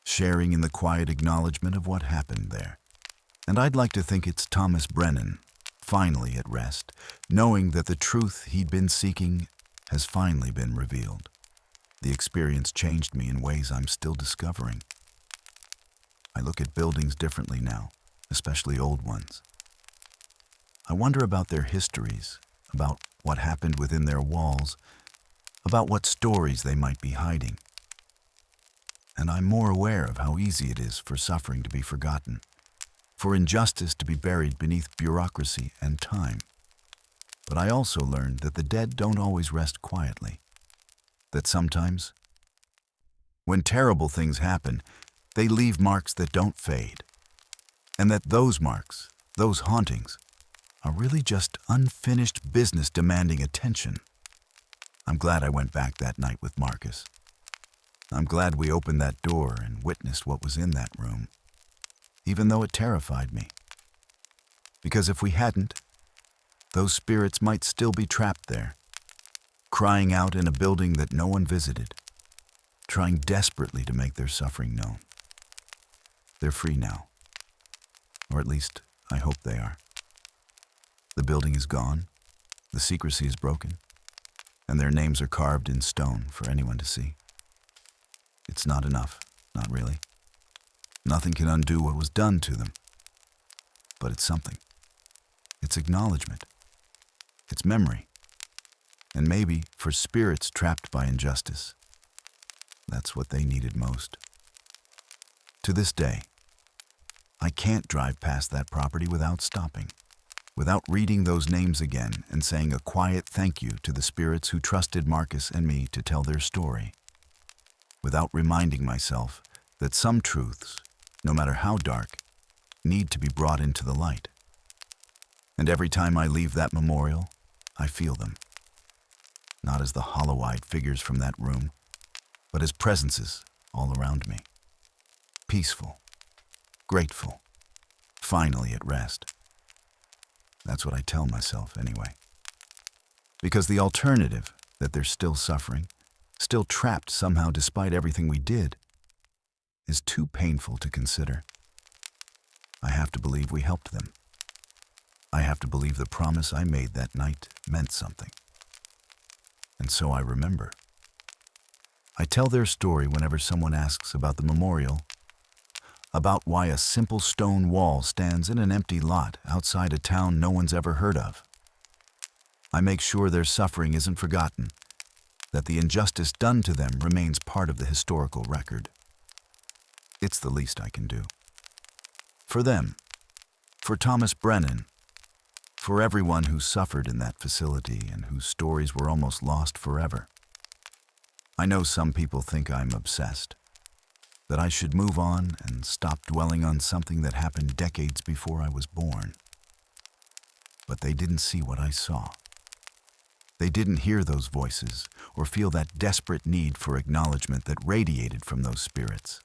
sharing in the quiet acknowledgement of what happened there. And I'd like to think it's Thomas Brennan, finally at rest, knowing that the truth he'd been seeking has finally been revealed. The experience changed me in ways I'm still discovering. I look at buildings differently now, especially old ones. I wonder about their histories, about what happened within their walls, about what stories they might be hiding. And I'm more aware of how easy it is for suffering to be forgotten, for injustice to be buried beneath bureaucracy and time. But I also learned that the dead don't always rest quietly, that sometimes, when terrible things happen, they leave marks that don't fade, and that those marks, those hauntings, are really just unfinished business demanding attention. I'm glad I went back that night with Marcus. I'm glad we opened that door and witnessed what was in that room, even though it terrified me. Because if we hadn't, those spirits might still be trapped there, crying out in a building that no one visited, trying desperately to make their suffering known. They're free now, or at least I hope they are. The building is gone, the secrecy is broken, and their names are carved in stone for anyone to see. It's not enough, not really. Nothing can undo what was done to them. But it's something. It's acknowledgement. It's memory. And maybe, for spirits trapped by injustice, that's what they needed most. To this day, I can't drive past that property without stopping, without reading those names again and saying a quiet thank you to the spirits who trusted Marcus and me to tell their story, without reminding myself that some truths, no matter how dark, need to be brought into the light. And every time I leave that memorial, I feel them. not as the hollow-eyed figures from that room, but as presences all around me. Peaceful, grateful, finally at rest. That's what I tell myself anyway. Because the alternative, that they're still suffering, still trapped somehow despite everything we did, is too painful to consider. I have to believe we helped them. I have to believe the promise I made that night meant something. And so I remember. I tell their story whenever someone asks about the memorial, about why a simple stone wall stands in an empty lot outside a town no one's ever heard of. I make sure their suffering isn't forgotten, that the injustice done to them remains part of the historical record. It's the least I can do. For them, for Thomas Brennan, for everyone who suffered in that facility and whose stories were almost lost forever. I know some people think I'm obsessed, that I should move on and stop dwelling on something that happened decades before I was born. But they didn't see what I saw. They didn't hear those voices or feel that desperate need for acknowledgement that radiated from those spirits.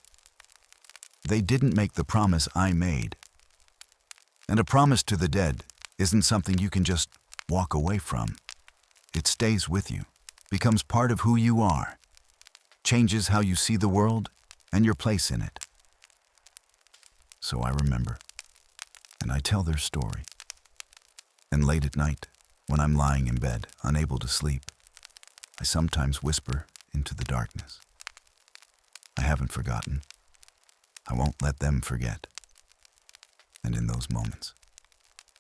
They didn't make the promise I made. And a promise to the dead isn't something you can just walk away from. It stays with you, becomes part of who you are, changes how you see the world and your place in it. So I remember, and I tell their story. And late at night, when I'm lying in bed, unable to sleep, I sometimes whisper into the darkness. I haven't forgotten. I won't let them forget. And in those moments,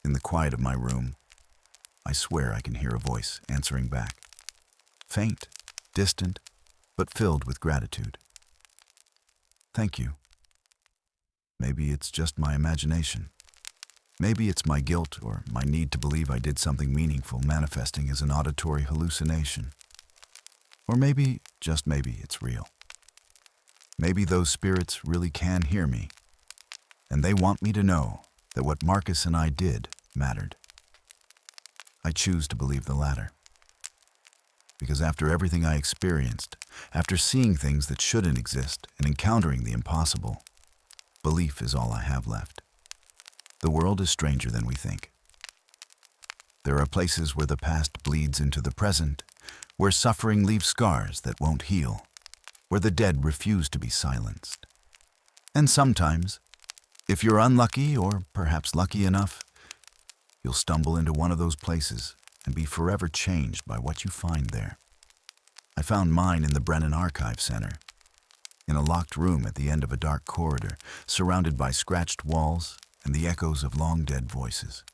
in the quiet of my room, I swear I can hear a voice answering back. Faint, distant, but filled with gratitude. Thank you. Maybe it's just my imagination. Maybe it's my guilt or my need to believe I did something meaningful manifesting as an auditory hallucination. Or maybe, just maybe, it's real. Maybe those spirits really can hear me, and they want me to know that what Marcus and I did mattered. I choose to believe the latter. Because after everything I experienced, after seeing things that shouldn't exist and encountering the impossible, belief is all I have left. The world is stranger than we think. There are places where the past bleeds into the present, where suffering leaves scars that won't heal, where the dead refuse to be silenced. And sometimes, if you're unlucky or perhaps lucky enough, you'll stumble into one of those places and be forever changed by what you find there. I found mine in the Brennan Archive Center, in a locked room at the end of a dark corridor, surrounded by scratched walls and the echoes of long-dead voices.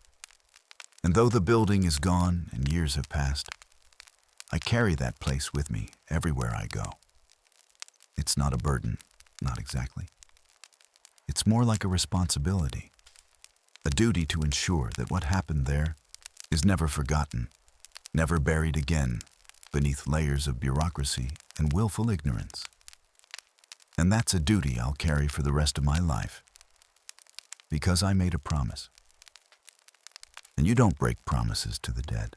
And though the building is gone and years have passed, I carry that place with me everywhere I go. It's not a burden, not exactly. It's more like a responsibility, a duty to ensure that what happened there is never forgotten, never buried again beneath layers of bureaucracy and willful ignorance. And that's a duty I'll carry for the rest of my life, because I made a promise. And you don't break promises to the dead.